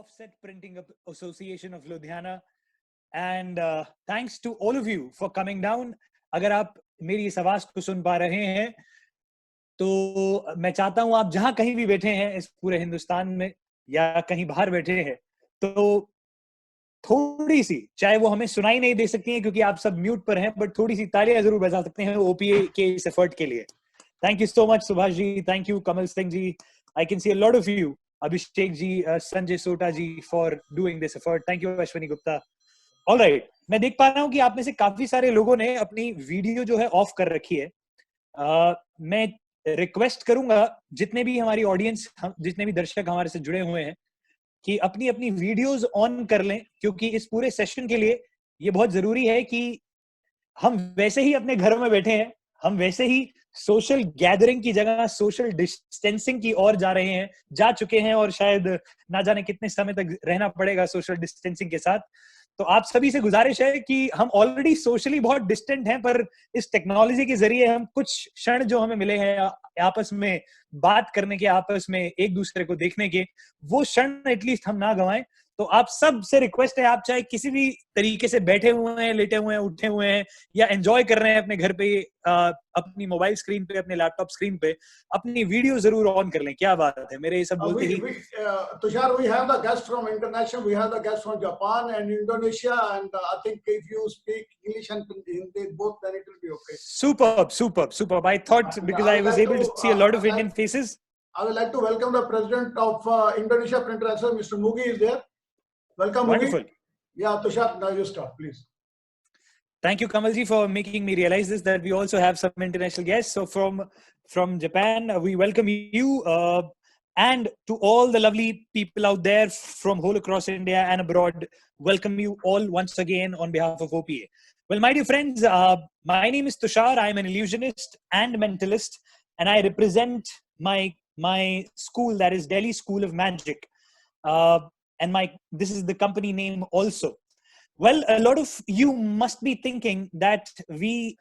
Offset Printing Association of Ludhiana. And thanks to all of you for coming down. अगर आप मेरी इस आवाज को सुन पा रहे हैं तो मैं चाहता हूं आप जहां कहीं भी बैठे हैं इस पूरे हिंदुस्तान में या कहीं बाहर बैठे हैं तो थोड़ी सी, चाहे वो हमें सुनाई नहीं दे सकती हैं क्योंकि आप सब म्यूट पर हैं, बट थोड़ी सी तालियां जरूर बजा सकते हैं ओपीए के इस एफर्ट के लिए. Thank you so much Subhash ji, thank you Kamal Singh ji. I can see a lot of you, Abhishek ji, Sanjay Sota ji, for doing this effort. Thank you Ashwini Gupta. Alright, मैं देख पा रहा हूं कि आप में से काफी सारे लोगों ने अपनी वीडियो जो है ऑफ कर रखी है. मैं रिक्वेस्ट करूंगा जितने भी हमारी ऑडियंस, जितने भी दर्शक हमारे से जुड़े हुए हैं, कि अपनी अपनी वीडियोस ऑन कर लें, क्योंकि इस पूरे सेशन के लिए ये बहुत जरूरी है कि हम वैसे ही अपने घरों में बैठे हैं, हम वैसे ही सोशल गैदरिंग की जगह सोशल डिस्टेंसिंग की ओर जा रहे हैं, जा चुके हैं, और शायद ना जाने कितने समय तक रहना पड़ेगा सोशल डिस्टेंसिंग के साथ. तो आप सभी से गुजारिश है कि हम ऑलरेडी सोशली बहुत डिस्टेंट हैं, पर इस टेक्नोलॉजी के जरिए हम कुछ क्षण जो हमें मिले हैं आपस में बात करने के, आपस में एक दूसरे को देखने के, वो क्षण एटलीस्ट हम ना गंवाएं. तो आप सब से रिक्वेस्ट है, आप चाहे किसी भी तरीके से बैठे हुए हैं, लेटे हुए हैं, उठे हुए हैं, या एंजॉय कर रहे हैं अपने घर पे, अपनी मोबाइल स्क्रीन पे, अपने लैपटॉप स्क्रीन पे, अपनी वीडियो जरूर ऑन कर लें. क्या बात है, मेरे ये सब बोलते ही Tushar, we have the guest from international, we have the guest from Japan and Indonesia, and I think if you speak English and Hindi both, then it will be okay. Superb. I thought, because I was able to see a lot of Indian faces. I would like to welcome the president of Indonesia Printer Association, Mr. Mugi is there. Welcome, Wonderful. Mugi. Yeah, Tushar, now you start, please. Thank you, Kamalji, for making me realize this, that we also have some international guests. So from Japan, we welcome you, and to all the lovely people out there from whole across India and abroad, welcome you all once again on behalf of OPA. Well, my dear friends, my name is Tushar. I'm an illusionist and mentalist, and I represent my school, that is Delhi School of Magic, and this is the company name also. Well, a lot of you must be thinking that we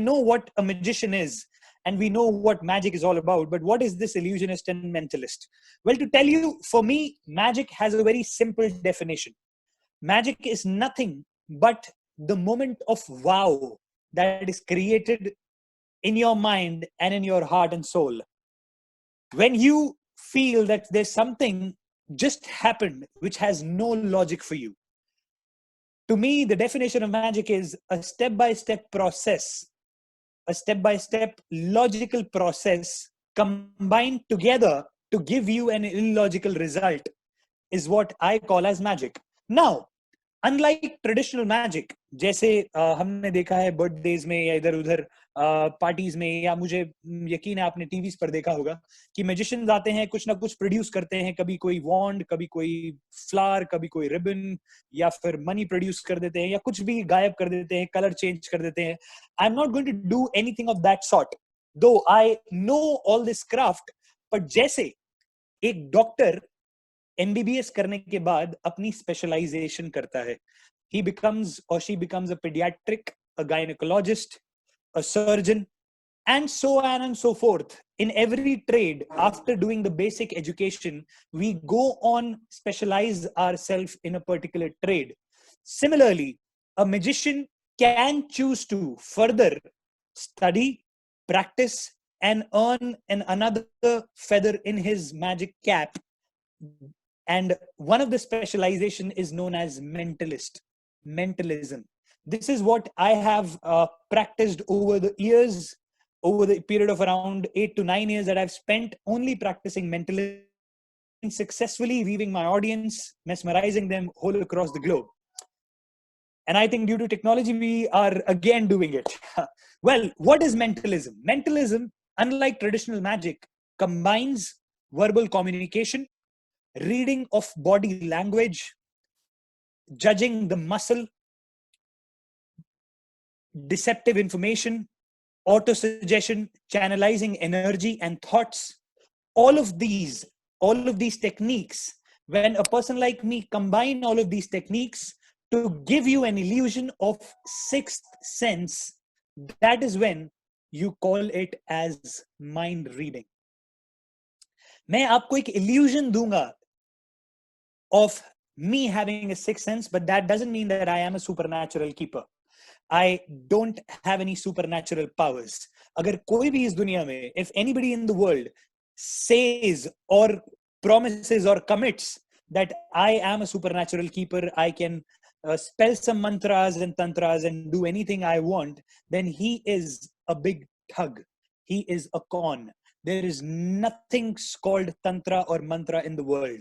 know what a magician is and we know what magic is all about, but what is this illusionist and mentalist? Well, to tell you, for me, magic has a very simple definition. Magic is nothing but the moment of wow that is created in your mind and in your heart and soul. When you feel that there's something just happened which has no logic for you. To me, the definition of magic is a step-by-step process, a step-by-step logical process combined together to give you an illogical result is what I call as magic. Now, unlike traditional magic, जैसे हमने देखा है birthdays में या इधर उधर parties में, या मुझे यकीन है आपने टीवीज पर देखा होगा कि मैजिशियंस आते हैं, कुछ ना कुछ प्रोड्यूस करते हैं, कभी कोई वॉन्ड, कभी कोई फ्लावर, कभी कोई रिबन, या फिर मनी प्रोड्यूस कर देते हैं, या कुछ भी गायब कर देते हैं, कलर चेंज कर देते हैं. I am not going to do anything of that sort, though I know all this craft. But जैसे एक डॉक्टर MBBS करने के बाद अपनी स्पेशलाइजेशन करता है, he becomes or she becomes a pediatric, a gynecologist, a surgeon, and so on and so forth. In every trade, after doing the basic education, we go on specialize ourselves in a particular trade. Similarly, a magician can choose to further study, practice, and earn another feather in his magic cap. And one of the specialization is known as mentalism. This is what I have practiced over the years, over the period of around 8 to 9 years that I've spent only practicing mentalism, successfully weaving my audience, mesmerizing them all across the globe. And I think due to technology, we are again doing it. Well, what is mentalism? Mentalism, unlike traditional magic, combines verbal communication, reading of body language, judging the muscle, deceptive information, auto-suggestion, channelizing energy and thoughts. All of these techniques, when a person like me combine all of these techniques to give you an illusion of sixth sense, that is when you call it as mind reading. मैं आपको एक illusion दूंगा of me having a sixth sense, but that doesn't mean that I am a supernatural keeper. I don't have any supernatural powers. Agar koi bhi is duniya mein, if anybody in the world says or promises or commits that I am a supernatural keeper, I can spell some mantras and tantras and do anything I want, then he is a big thug. He is a con. There is nothing called tantra or mantra in the world.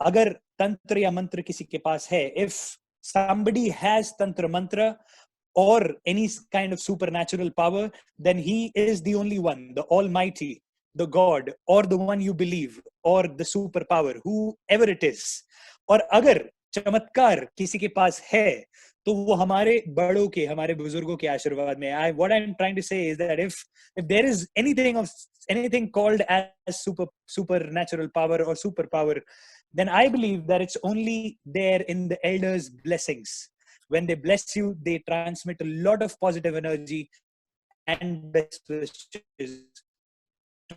Agar tantra ya mantra kisi ke paas hai, if somebody has tantra mantra or any kind of supernatural power, then he is the only one, the Almighty, the God, or the one you believe, or the superpower, whoever it is. और अगर चमत्कार किसी के पास है, तो वो हमारे बड़ों के, हमारे बुजुर्गों के आशीर्वाद में. What I'm trying to say is that if there is anything called as supernatural power or superpower, then I believe that it's only there in the elders' blessings. When they bless you, they transmit a lot of positive energy and best wishes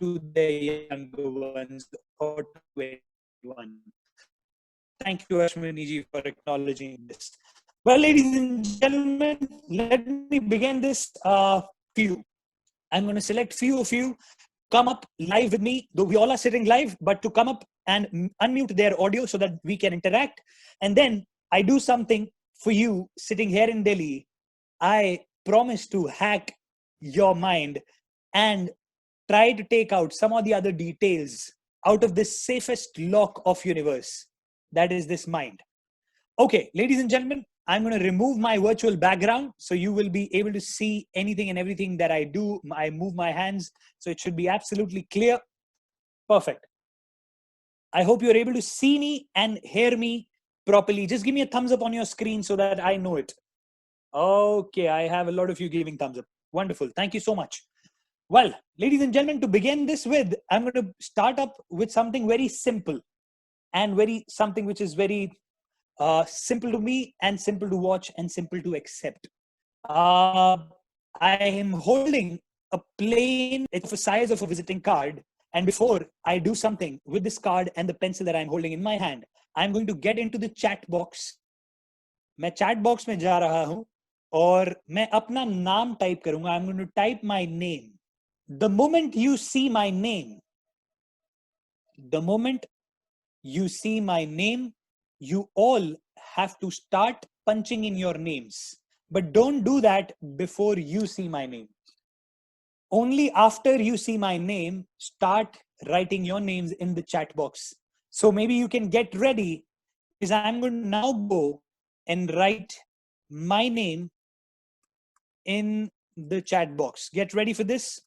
to their younger ones or to anyone. Thank you, Ashwini ji, for acknowledging this. Well, ladies and gentlemen, let me begin this few. I'm going to select few of you come up live with me, though we all are sitting live, but to come up and unmute their audio so that we can interact. And then I do something for you sitting here in Delhi. I promise to hack your mind and try to take out some of the other details out of this safest lock of universe. That is this mind. Okay, ladies and gentlemen, I'm going to remove my virtual background so you will be able to see anything and everything that I do. I move my hands, so it should be absolutely clear. Perfect. I hope you're able to see me and hear me properly. Just give me a thumbs up on your screen so that I know it. Okay, I have a lot of you giving thumbs up. Wonderful. Thank you so much. Well, ladies and gentlemen, to begin this with, I'm going to start up with something very simple and something which is very simple to me and simple to watch and simple to accept. I am holding a plain, it's the size of a visiting card. And before I do something with this card and the pencil that I'm holding in my hand, I'm going to get into the chat box. मैं chat box में जा रहा हूं और मैं अपना नाम type करूंगा. I'm going to type my name. The moment you see my name, you all have to start punching in your names. But don't do that before you see my name. Only after you see my name, start writing your names in the chat box. So maybe you can get ready, because I'm going to now go and write my name in the chat box. Get ready for this,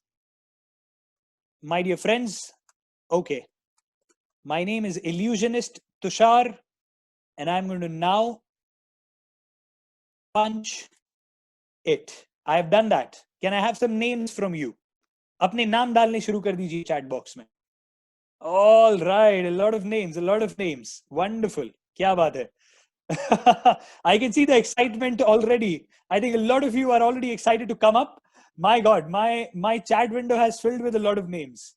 my dear friends. Okay. My name is illusionist Tushar, and I'm going to now punch it. I have done that. Can I have some names from you? अपने नाम डालने शुरू कर दीजिए chat box में. All right, a lot of names. Wonderful. क्या बात है? I can see the excitement already. I think a lot of you are already excited to come up. My God, my chat window has filled with a lot of names.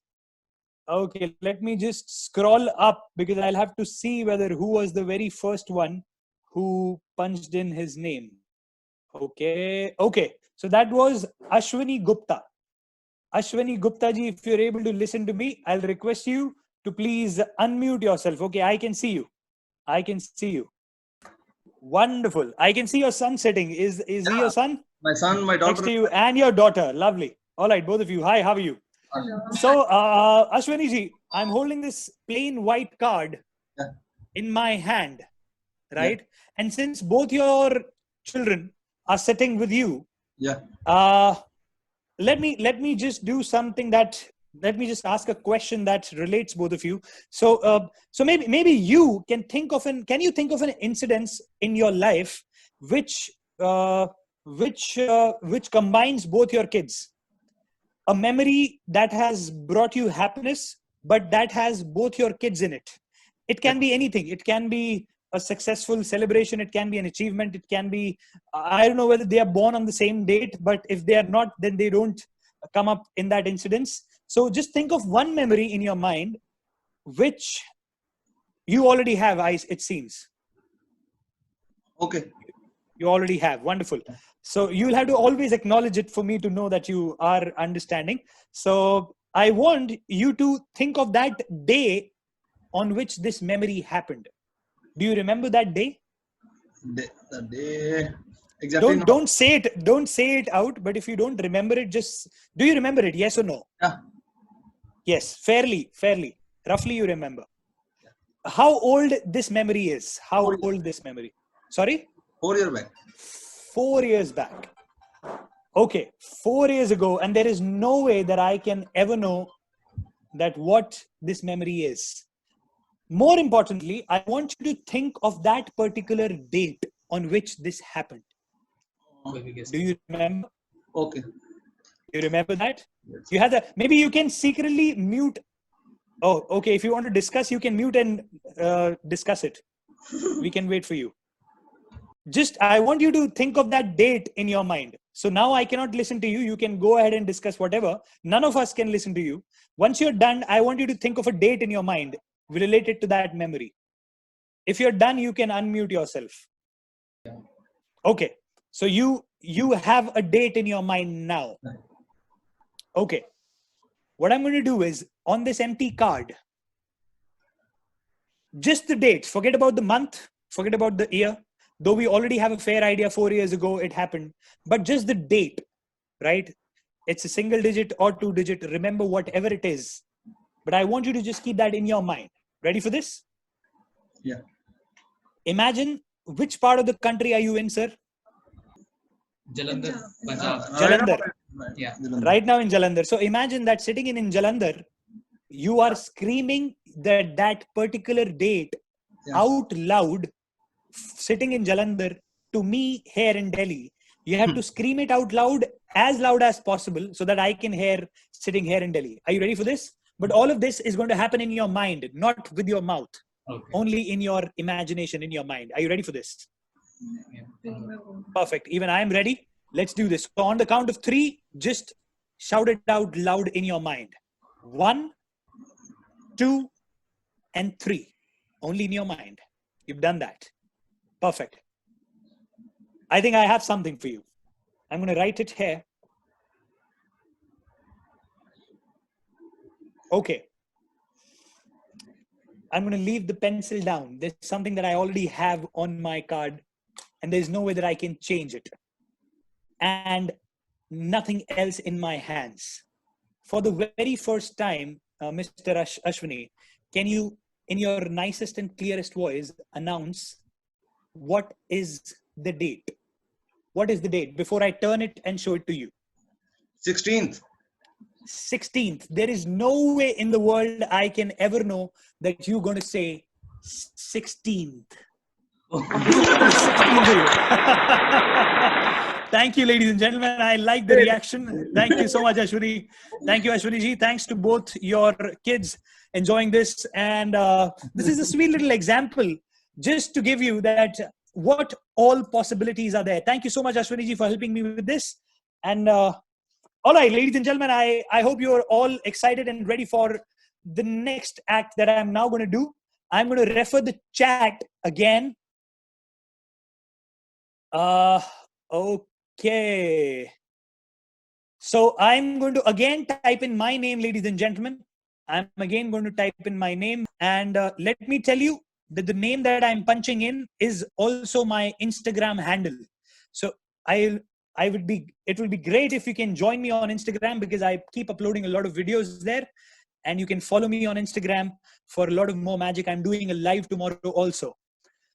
Okay, let me just scroll up because I'll have to see who was the very first one who punched in his name. Okay. So that was Ashwini Gupta. Ashwini Gupta ji, if you're able to listen to me, I'll request you to please unmute yourself. Okay, I can see you. Wonderful. I can see your son sitting. Is he your son? My son, my daughter. Next to you, and your daughter. Lovely. All right, both of you. Hi, how are you? Hello. So, Ashwini ji, I'm holding this plain white card in my hand, right? Yeah. And since both your children are sitting with you, let me just do something let me just ask a question that relates both of you. So maybe you can think of an incident in your life which combines both your kids, a memory that has brought you happiness, but that has both your kids in it. It can be anything. It can be a successful celebration. It can be an achievement. It can be, I don't know whether they are born on the same date, but if they are not, then they don't come up in that incidence. So just think of one memory in your mind which You already have, it seems. Okay. You already have. Wonderful. So you'll have to always acknowledge it for me to know that you are understanding. So I want you to think of that day on which this memory happened. Do you remember that day? The day exactly. Don't say it. Don't say it out. But if you don't remember it, just do you remember it? Yes or no? Yeah. Yes, fairly. Roughly, you remember. How old this memory is? How 4 years. old this memory? Sorry? 4 years back. 4 years back. Okay, 4 years ago, and there is no way that I can ever know that what this memory is. More importantly, I want you to think of that particular date on which this happened. Do you remember? Okay. You remember that? Yes. You had that. Maybe you can secretly mute. Oh, okay. If you want to discuss, you can mute and discuss it. We can wait for you. Just, I want you to think of that date in your mind. So now I cannot listen to you. You can go ahead and discuss whatever. None of us can listen to you. Once you're done, I want you to think of a date in your mind related to that memory. If you're done, you can unmute yourself. Okay. So you have a date in your mind now. Okay. What I'm going to do is, on this empty card, just the dates. Forget about the month. Forget about the year. Though we already have a fair idea 4 years ago it happened. But just the date, right? It's a single digit or 2 digit. Remember whatever it is. But I want you to just keep that in your mind. Ready for this? Yeah. Imagine, which part of the country are you in, sir? Jalandhar, Punjab. Jalandhar. Yeah. Right now in Jalandhar. So imagine that sitting in Jalandhar, you are screaming that particular date out loud, sitting in Jalandhar, to me here in Delhi. You have to scream it out loud as possible so that I can hear sitting here in Delhi. Are you ready for this? But all of this is going to happen in your mind, not with your mouth. Okay. Only in your imagination, in your mind. Are you ready for this? Yeah. Perfect. Even I am ready. Let's do this. So on the count of 3, just shout it out loud in your mind. 1, 2, and 3. Only in your mind. You've done that. Perfect. I think I have something for you. I'm going to write it here. Okay. I'm going to leave the pencil down. There's something that I already have on my card, and there's no way that I can change it. And nothing else in my hands. For the very first time, Mr. Ashwini, can you, in your nicest and clearest voice, announce what is the date? What is the date before I turn it and show it to you? 16th. 16th. There is no way in the world I can ever know that you're going to say 16th. This is the 16th for you. Thank you, ladies and gentlemen. I like the reaction. Thank you so much, Ashwini. Thank you, Ashwini ji. Thanks to both your kids enjoying this. And this is a sweet little example just to give you that what all possibilities are there. Thank you so much, Ashwini ji, for helping me with this. And all right, ladies and gentlemen, I hope you're all excited and ready for the next act that I'm now going to do. I'm going to refer the chat again. Okay. So I'm going to again type in my name, ladies and gentlemen. I'm again going to type in my name. And let me tell you that the name that I'm punching in is also my Instagram handle. So it will be great if you can join me on Instagram, because I keep uploading a lot of videos there, and you can follow me on Instagram for a lot of more magic. I'm doing a live tomorrow also.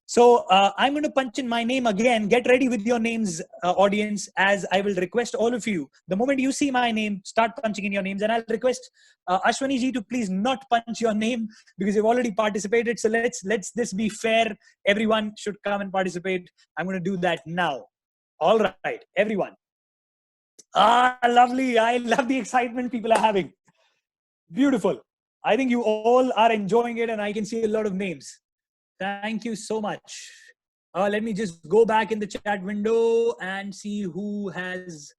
So I'm going to punch in my name again. Get ready with your names, audience, as I will request all of you. The moment you see my name, start punching in your names. And I'll request Ashwani ji to please not punch your name, because you've already participated. So let's this be fair. Everyone should come and participate. I'm going to do that now. All right, everyone. Lovely. I love the excitement people are having. Beautiful. I think you all are enjoying it, and I can see a lot of names. Thank you so much. Let me just go back in the chat window and see who has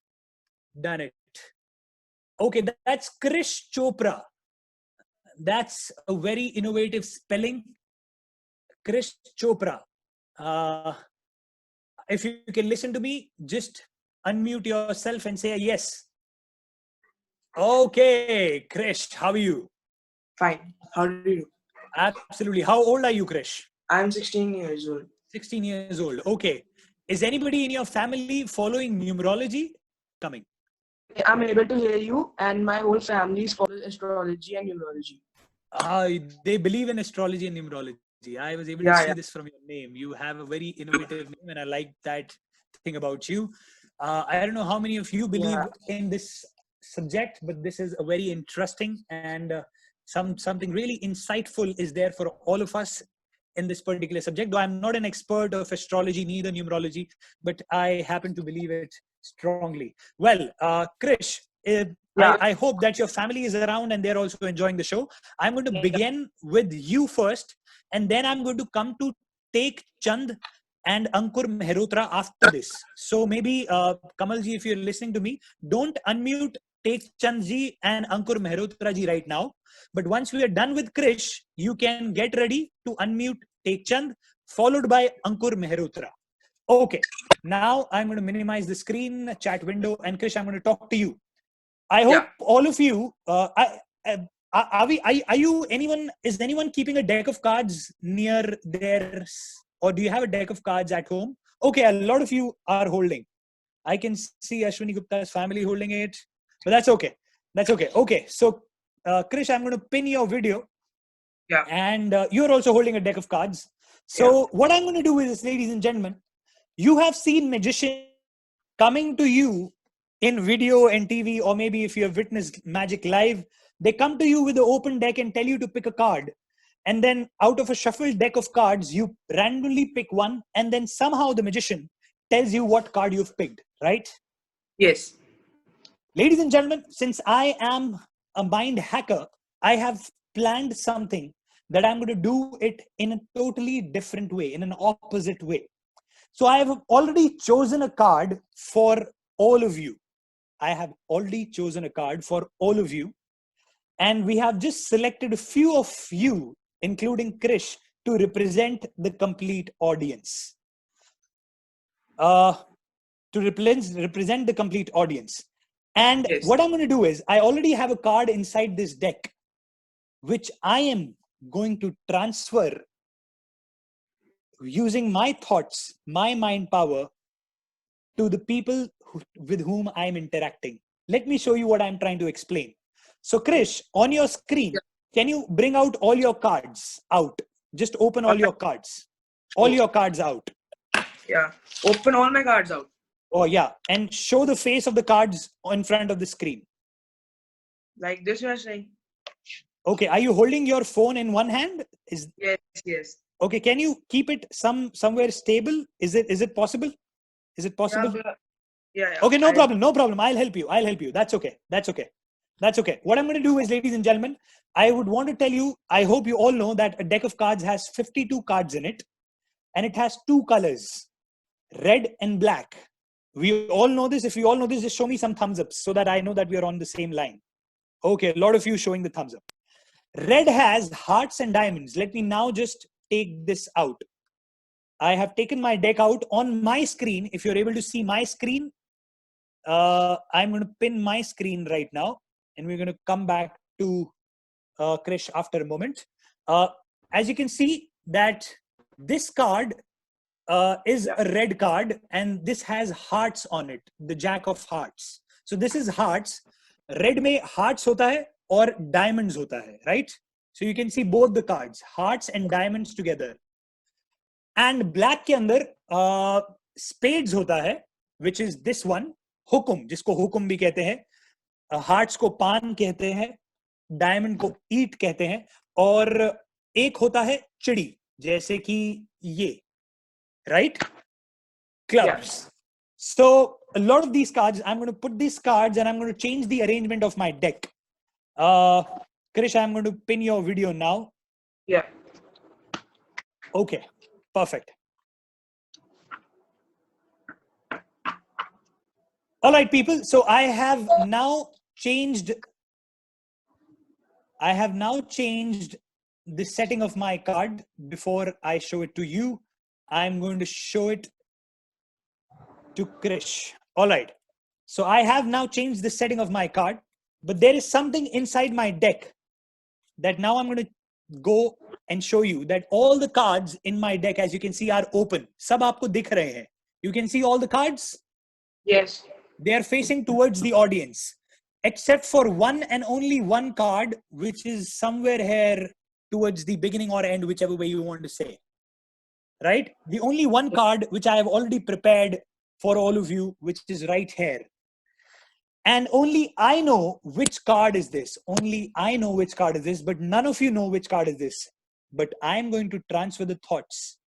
done it. Okay, that's Krish Chopra. That's a very innovative spelling. Krish Chopra. Uh, if you can listen to me, just unmute yourself and say a yes. Okay, Krish, how are you? Fine. How do you do? Absolutely. How old are you, Krish? I'm 16 years old. 16 years old. Okay. Is anybody in your family following numerology? Coming. I'm able to hear you, and my whole family is following astrology and numerology. They believe in astrology and numerology. I was able to Yeah, see yeah. this from your name. You have a very innovative name, and I like that thing about you. I don't know how many of you believe in this subject, but this is a very interesting and something really insightful is there for all of us in this particular subject. Though I'm not an expert of astrology, neither numerology, but I happen to believe it strongly. Well, Krish, I hope that your family is around and they're also enjoying the show. I'm going to begin with you first, and then I'm going to come to Take Chand and Ankur Mehrotra after this. So maybe Kamalji, if you're listening to me, don't unmute Take Chand ji and Ankur Mehrotra ji right now. But once we are done with Krish, you can get ready to unmute Take Chand, followed by Ankur Mehrotra. Okay, now I'm going to minimize the screen chat window, and Krish, I'm going to talk to you. I hope all of you, are you anyone, is anyone keeping a deck of cards near theirs, or do you have a deck of cards at home? Okay, a lot of you are holding. I can see Ashwini Gupta's family holding it, but that's okay. That's okay. Okay, so Krish, I'm going to pin your video. Yeah. And you're also holding a deck of cards. So what I'm going to do is, ladies and gentlemen, you have seen magicians coming to you in video and TV, or maybe if you have witnessed magic live, they come to you with an open deck and tell you to pick a card. And then out of a shuffled deck of cards, you randomly pick one, and then somehow the magician tells you what card you've picked, right? Yes. Ladies and gentlemen, since I am a mind hacker, I have planned something that I'm going to do it in a totally different way, in an opposite way. So I have already chosen a card for all of you. I have already chosen a card for all of you. And we have just selected a few of you, including Krish, to represent the complete audience. To represent the complete audience. And what I'm going to do is, I already have a card inside this deck, which I am going to transfer using my thoughts, my mind power, to the people with whom I'm interacting. Let me show you what I'm trying to explain. So Krish, on your screen, can you bring out all your cards out? Just open all your cards. All your cards out. Yeah. Open all my cards out. Oh yeah. And show the face of the cards in front of the screen. Like this you are saying? Okay. Are you holding your phone in one hand? Yes. Okay. Can you keep it somewhere stable? Is it possible? Is it possible? Yeah. Okay, no problem. I'll help you. That's okay. What I'm going to do is, ladies and gentlemen, I would want to tell you, I hope you all know that a deck of cards has 52 cards in it, and it has two colors, red and black. We all know this. If you all know this, just show me some thumbs up so that I know that we are on the same line. Okay, a lot of you showing the thumbs up. Red has hearts and diamonds. Let me now just take this out. I have taken my deck out on my screen. If you're able to see my screen, I'm going to pin my screen right now, and we're going to come back to Krish after a moment. As you can see, that this card is a red card, and this has hearts on it, the Jack of Hearts. So this is hearts. Red में hearts होता है और diamonds होता है, right? So you can see both the cards, hearts and diamonds together. And black के अंदर spades होता है, which is this one, हुकुम, जिसको हुकुम भी कहते हैं, hearts को पान कहते हैं, diamond को ईट कहते हैं, और एक होता है चिड़ी, जैसे कि ये, right? Clubs. So a lot of these cards, I'm going to put these cards and I'm going to change the arrangement of my deck. Krish, I'm going to pin your video now. Yeah. Okay, perfect. All right, people. So I have now changed the setting of my card before I show it to you. I'm going to show it to Krish. All right. So I have now changed the setting of my card, but there is something inside my deck that now I'm going to go and show you that all the cards in my deck, as you can see, are open. Sab aapko dikh rahe hain. You can see all the cards. Yes. They are facing towards the audience, except for one and only one card, which is somewhere here towards the beginning or end, whichever way you want to say. Right? The only one card which I have already prepared for all of you, which is right here. And only I know which card is this. Only I know which card is this, but none of you know which card is this. But I'm going to transfer the thoughts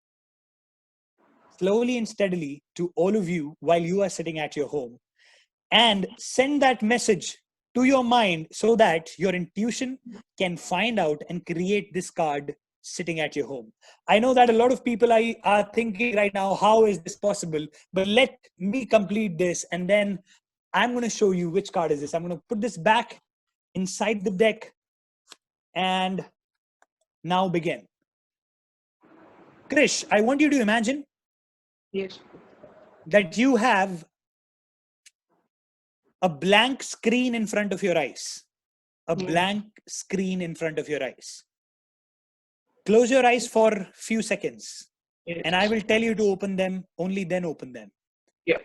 slowly and steadily to all of you while you are sitting at your home, and send that message to your mind so that your intuition can find out and create this card sitting at your home. I know that a lot of people are thinking right now, how is this possible? But let me complete this, and then I'm going to show you which card is this. I'm going to put this back inside the deck and now begin. Krish, I want you to imagine Yes. that you have a blank screen in front of your eyes. A blank screen in front of your eyes. Close your eyes for a few seconds, Yes. and I will tell you to open them, only then open them. Yeah.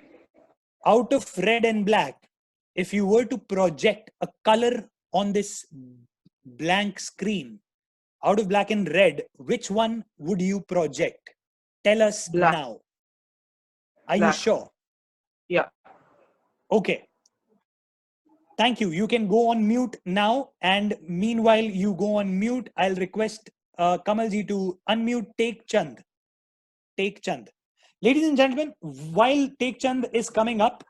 Out of red and black, if you were to project a color on this blank screen, out of black and red, which one would you project? Tell us Black. now. Are you Black. sure? Yeah. Okay. Thank you. You can go on mute now. And meanwhile, you go on mute, I'll request Kamalji to unmute Take Chand. Take Chand. Ladies and gentlemen, while Take Chand is coming up,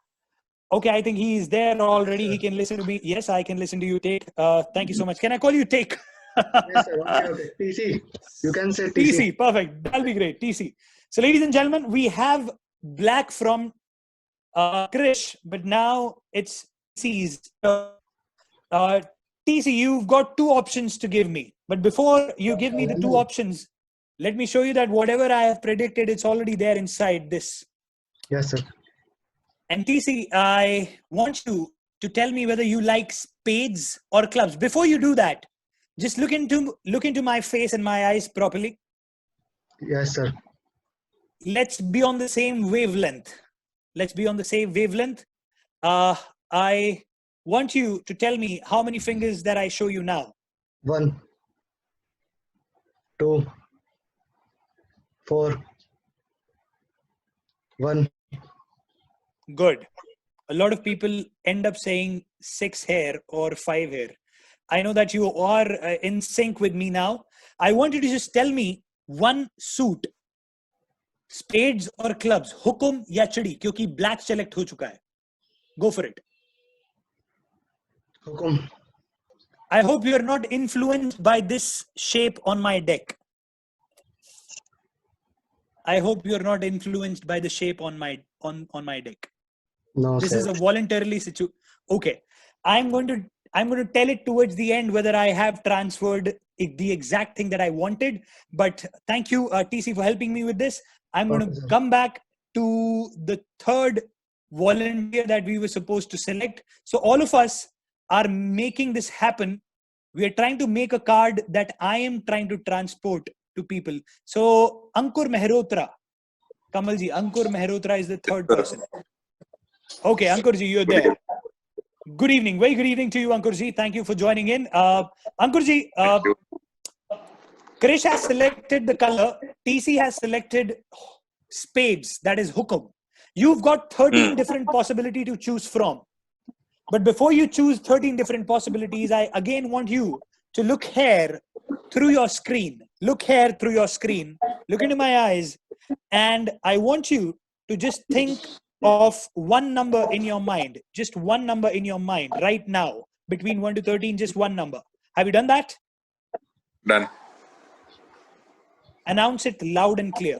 okay, I think he is there already. He can listen to me. Yes, I can listen to you, Take. Thank you so much. Can I call you Take? Yes, sir. Okay. TC. You can say TC. TC, perfect. That'll be great. TC. So, ladies and gentlemen, we have black from Krish, but now it's TC's. TC, you've got two options to give me. But before you give me the two options, let me show you that whatever I have predicted, it's already there inside this. Yes, sir. And TC, I want you to tell me whether you like spades or clubs. Before you do that, just look into my face and my eyes properly. Yes, sir. Let's be on the same wavelength. Let's be on the same wavelength. I want you to tell me how many fingers that I show you now. 1, 2, 4, 1. Good. A lot of people end up saying 6 here or 5 here. I know that you are in sync with me now. I want you to just tell me one suit. Spades or clubs, हुकुम या चिड़ी, क्योंकि black select हो चुका है. Go for it. Hukum. I hope you are not influenced by this shape on my deck. I hope you are not influenced by the shape on my deck. No, This sir. is a voluntarily situation. Okay, I'm going to tell it towards the end whether I have transferred the exact thing that I wanted. But thank you, TC, for helping me with this. I'm going to come back to the third volunteer that we were supposed to select. So all of us are making this happen. We are trying to make a card that I am trying to transport to people. So Ankur Mehrotra, Kamalji, Ankur Mehrotra is the third person. Okay, Ankurji, you're there. Good evening. Very good evening to you, Ankurji. Thank you for joining in. Ankurji, Krish has selected the color. TC has selected spades, that is hukum. You've got 13 different possibilities to choose from. But before you choose 13 different possibilities, I again want you to look here through your screen. Look here through your screen. Look into my eyes. And I want you to just think of one number in your mind. Just one number in your mind right now. Between 1 to 13, just one number. Have you done that? Done. Announce it loud and clear.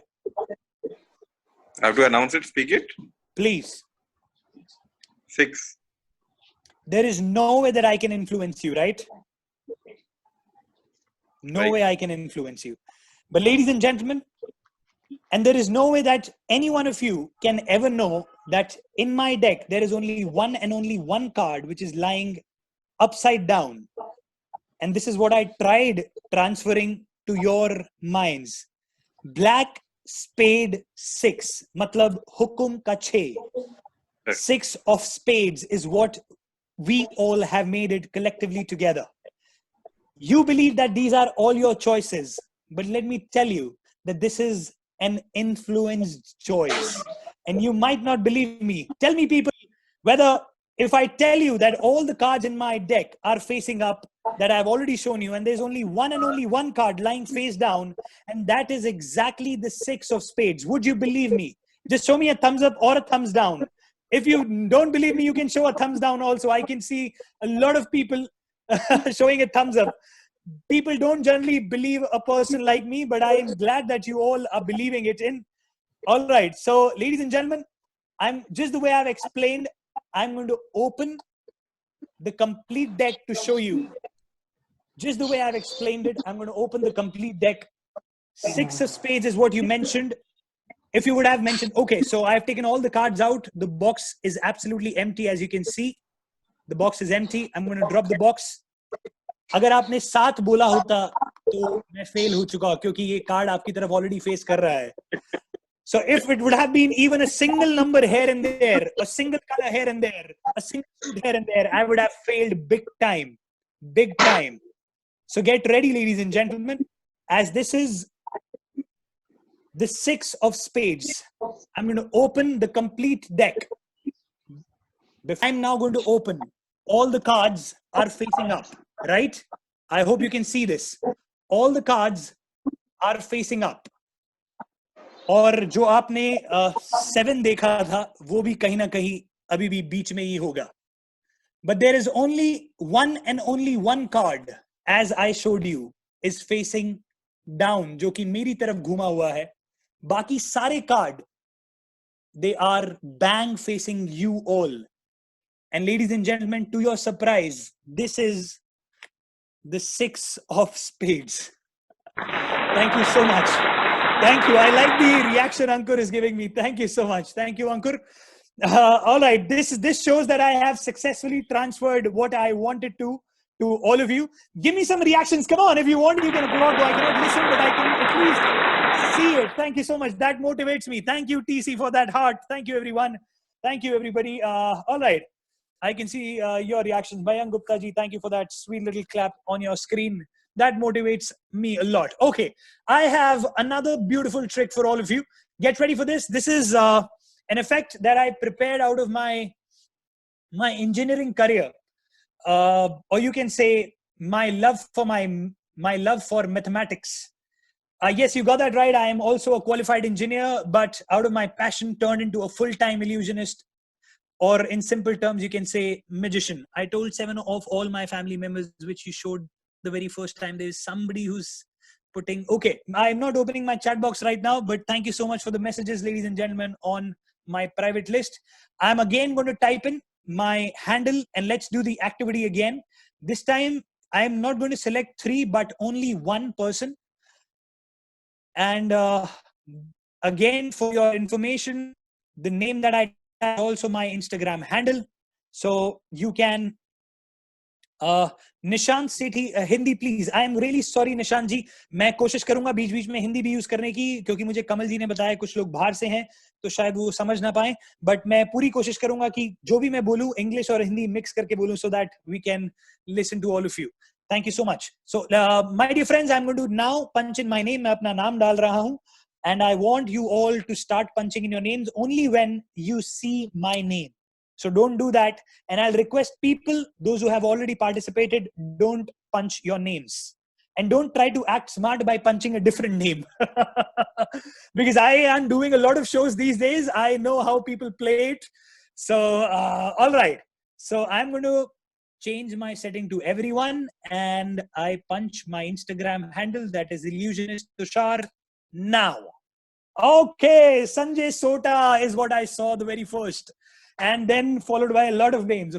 I have to announce it, speak it. Please. 6. There is no way that I can influence you, right? No Right. way I can influence you. But ladies and gentlemen, and there is no way that any one of you can ever know that in my deck, there is only one and only one card which is lying upside down. And this is what I tried transferring to your minds. Black spade 6, matlab hukum ka 6. Right. 6 of spades is what we all have made it collectively together. You believe that these are all your choices, but let me tell you that this is an influenced choice. And you might not believe me. Tell me, people, whether if I tell you that all the cards in my deck are facing up, that I've already shown you, and there's only one and only one card lying face down, and that is exactly the 6 of spades. Would you believe me? Just show me a thumbs up or a thumbs down. If you don't believe me, you can show a thumbs down also. I can see a lot of people showing a thumbs up. People don't generally believe a person like me, but I am glad that you all are believing it in. All right. So, ladies and gentlemen, I'm just the way I've explained, I'm going to open the complete deck to show you. Just the way I've explained it, I'm going to open the complete deck. 6 of spades is what you mentioned. If you would have mentioned, okay, so I've taken all the cards out. The box is absolutely empty, as you can see. The box is empty. I'm going to drop the box. अगर आपने 7 बोला होता तो मैं fail हो चुका क्योंकि ये कार्ड आपकी तरफ ऑलरेडी फेस कर रहा है. So if it would have been even a single number here and there, a single color here and there, a single suit here and there, I would have failed big time. Big time. So get ready, ladies and gentlemen, as this is the 6 of spades. I'm going to open the complete deck. I'm now going to open. All the cards are facing up, right? I hope you can see this. All the cards are facing up. और जो आपने 7 देखा था वो भी कहीं ना कहीं अभी भी बीच में ही होगा. But there is only one and only one card, as I showed you, is facing down, जो कि मेरी तरफ घुमा हुआ है. बाकी सारे card, they are bang facing you all. And ladies and gentlemen, to your surprise, this is the 6 of spades. Thank you so much. Thank you. I like the reaction Ankur is giving me. Thank you so much. Thank you, Ankur. All right. This shows that I have successfully transferred what I wanted to all of you. Give me some reactions. Come on. If you want, you can applaud. I cannot listen, but I can at least see it. Thank you so much. That motivates me. Thank you, TC, for that heart. Thank you, everyone. Thank you, everybody. All right. I can see your reactions. Mayank Gupta ji, thank you for that sweet little clap on your screen. That motivates me a lot. Okay, I have another beautiful trick for all of you. Get ready for this. This is an effect that I prepared out of my engineering career, or you can say my love for mathematics. Yes, you got that right. I am also a qualified engineer, but out of my passion turned into a full-time illusionist. Or in simple terms, you can say magician. I told 7 of all my family members, which you showed the very first time, there is somebody who's putting, okay, I'm not opening my chat box right now, but thank you so much for the messages, ladies and gentlemen, on my private list. I'm again going to type in my handle and let's do the activity again. This time, I'm not going to select 3, but only one person. And again, for your information, the name that I also my Instagram handle, so you can Nishant Sethi Hindi please. I am really sorry Nishant ji, मैं कोशिश करूंगा बीच बीच में हिंदी भी use करने की, क्योंकि मुझे कमल जी ने बताया कुछ लोग बाहर से हैं तो शायद वो समझ ना पाए, बट मैं पूरी कोशिश करूंगा कि जो भी मैं बोलूं इंग्लिश और हिंदी मिक्स करके बोलूं, so that we can listen to all of you. Thank you so much. So my dear friends, I am going to now punch in my name. मैं अपना नाम डाल रहा हूं and I want you all to start punching in your names only when you see my name. So don't do that. And I'll request people, those who have already participated, don't punch your names. And don't try to act smart by punching a different name. Because I am doing a lot of shows these days. I know how people play it. So, all right. So I'm going to change my setting to everyone. And I punch my Instagram handle, that is illusionist Tushar, now. Okay, Sanjay Sota is what I saw the very first, and then followed by a lot of names.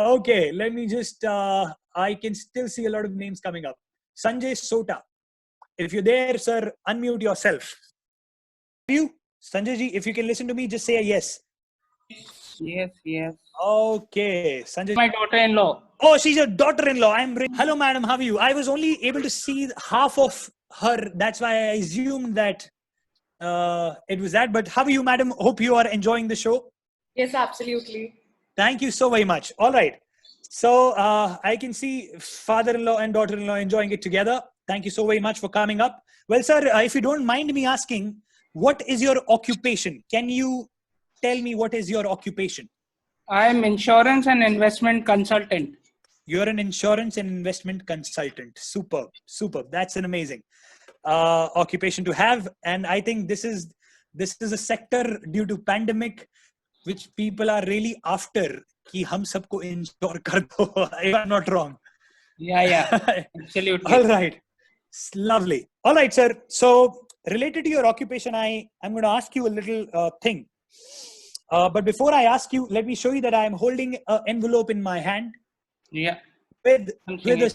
Okay, let me just I can still see a lot of names coming up. Sanjay Sota. If you're there, sir, unmute yourself. You, Sanjay ji, if you can listen to me, just say a yes. Yes, yes. Okay, Sanjay. My daughter-in-law. Oh, she's your daughter-in-law. Hello, madam. How are you? I was only able to see half of her. That's why I assumed that it was that. But how are you, madam? Hope you are enjoying the show. Yes, absolutely. Thank you so very much. All right. So I can see father-in-law and daughter-in-law enjoying it together. Thank you so very much for coming up. Well, sir, if you don't mind me asking, what is your occupation? Can you tell me what is your occupation? I am insurance and investment consultant. You're an insurance and investment consultant. Superb, superb. That's an amazing occupation to have. And I think this is a sector due to pandemic, which people are really after. Ki hum sabko insure kar do, if I'm not wrong. Yeah, absolutely. All right. Lovely. All right, sir. So related to your occupation, I'm going to ask you a little thing. But before I ask you, let me show you that I am holding an envelope in my hand. Yeah. With a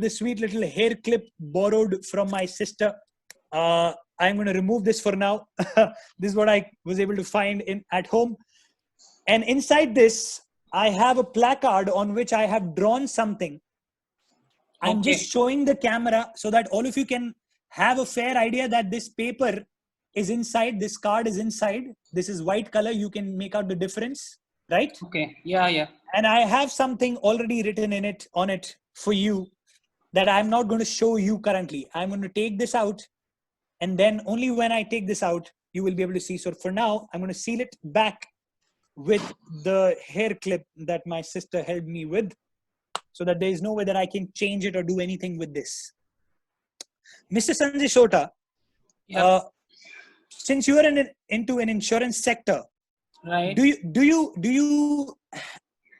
sweet little hair clip borrowed from my sister. I'm going to remove this for now. This is what I was able to find at home. And inside this, I have a placard on which I have drawn something. I'm just showing the camera so that all of you can have a fair idea that this paper is inside, this card is inside. This is white color. You can make out the difference, right? Okay. Yeah. And I have something already written on it for you that I'm not going to show you currently. I'm going to take this out, and then only when I take this out, you will be able to see. So for now, I'm going to seal it back with the hair clip that my sister helped me with, so that there is no way that I can change it or do anything with this. Mr. Sanjay Sota, since you are into an insurance sector, right? Do you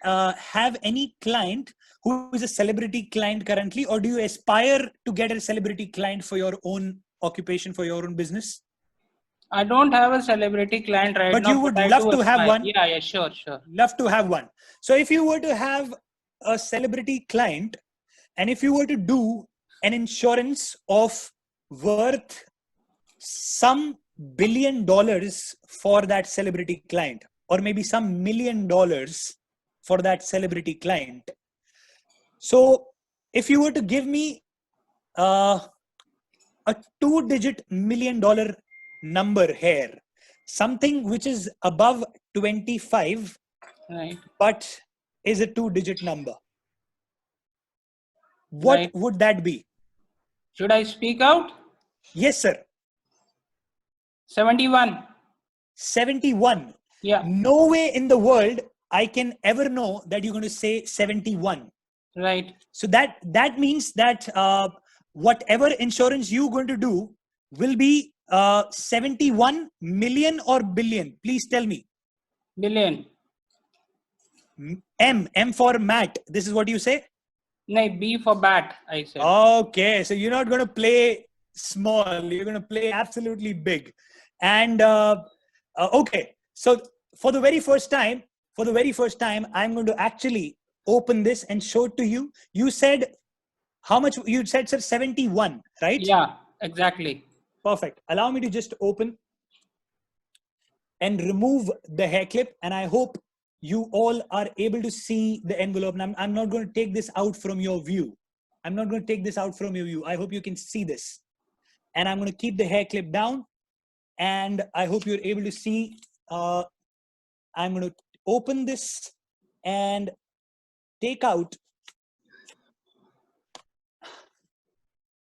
have any client who is a celebrity client currently, or do you aspire to get a celebrity client for your own occupation, for your own business? I don't have a celebrity client right now. But you would love to have one? Yeah, sure. Love to have one. So if you were to have a celebrity client, and if you were to do an insurance of worth some $1 billion for that celebrity client, or maybe some $1 million for that celebrity client. So if you were to give me a 2-digit $1 million number here, something which is above 25, right, but is a 2-digit number, what would that be? Should I speak out? Yes, sir. 71. 71. Yeah. No way in the world I can ever know that you're going to say 71. Right. So that means that whatever insurance you're going to do will be 71 million or billion. Please tell me. Billion. M for Matt. This is what you say? No, B for bat, I said. Okay. So you're not going to play small. You're going to play absolutely big. And okay. So for the very first time, I'm going to actually open this and show it to you. You said how much? You said, sir, 71, right? Yeah, exactly. Perfect. Allow me to just open and remove the hair clip. And I hope you all are able to see the envelope. And I'm not going to take this out from your view. I hope you can see this. And I'm going to keep the hair clip down. And I hope you're able to see. I'm going to open this and take out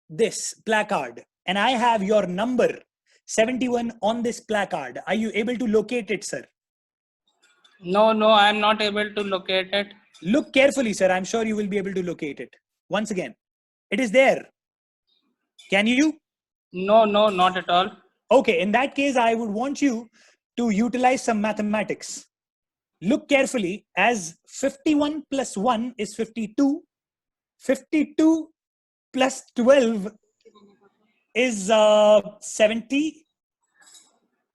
this placard. And I have your number 71 on this placard. Are you able to locate it, sir? No, I'm not able to locate it. Look carefully, sir. I'm sure you will be able to locate it. Once again, it is there. Can you? No, not at all. Okay, in that case, I would want you to utilize some mathematics. Look carefully, as 51 plus 1 is 52. 52 plus 12 is 70.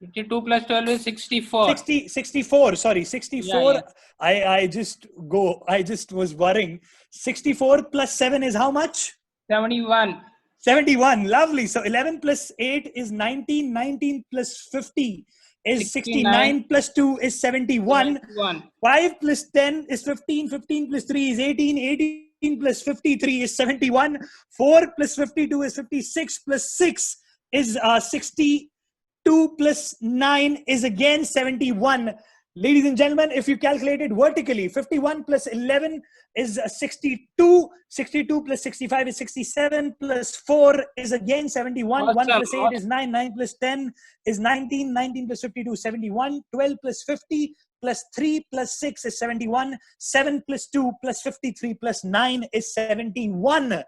52 plus 12 is 64. 64, sorry, 64. Yeah. I just was worrying. 64 plus 7 is how much? 71. 71. Lovely. So 11 plus 8 is 19. 19 plus 50 is 69. Plus 2 is 71. 71. 5 plus 10 is 15. 15 plus 3 is 18. 18 plus 53 is 71. 4 plus 52 is 56. Plus 6 is 60. 2 plus 9 is again 71. Ladies and gentlemen, if you calculate it vertically, 51 plus 11 is 62. 62 plus 65 is 67. Plus 4 is again 71. Awesome. 1 plus 8 is 9. 9 plus 10 is 19. 19 plus 52 is 71. 12 plus 50 plus 3 plus 6 is 71. 7 plus 2 plus 53 plus 9 is 71.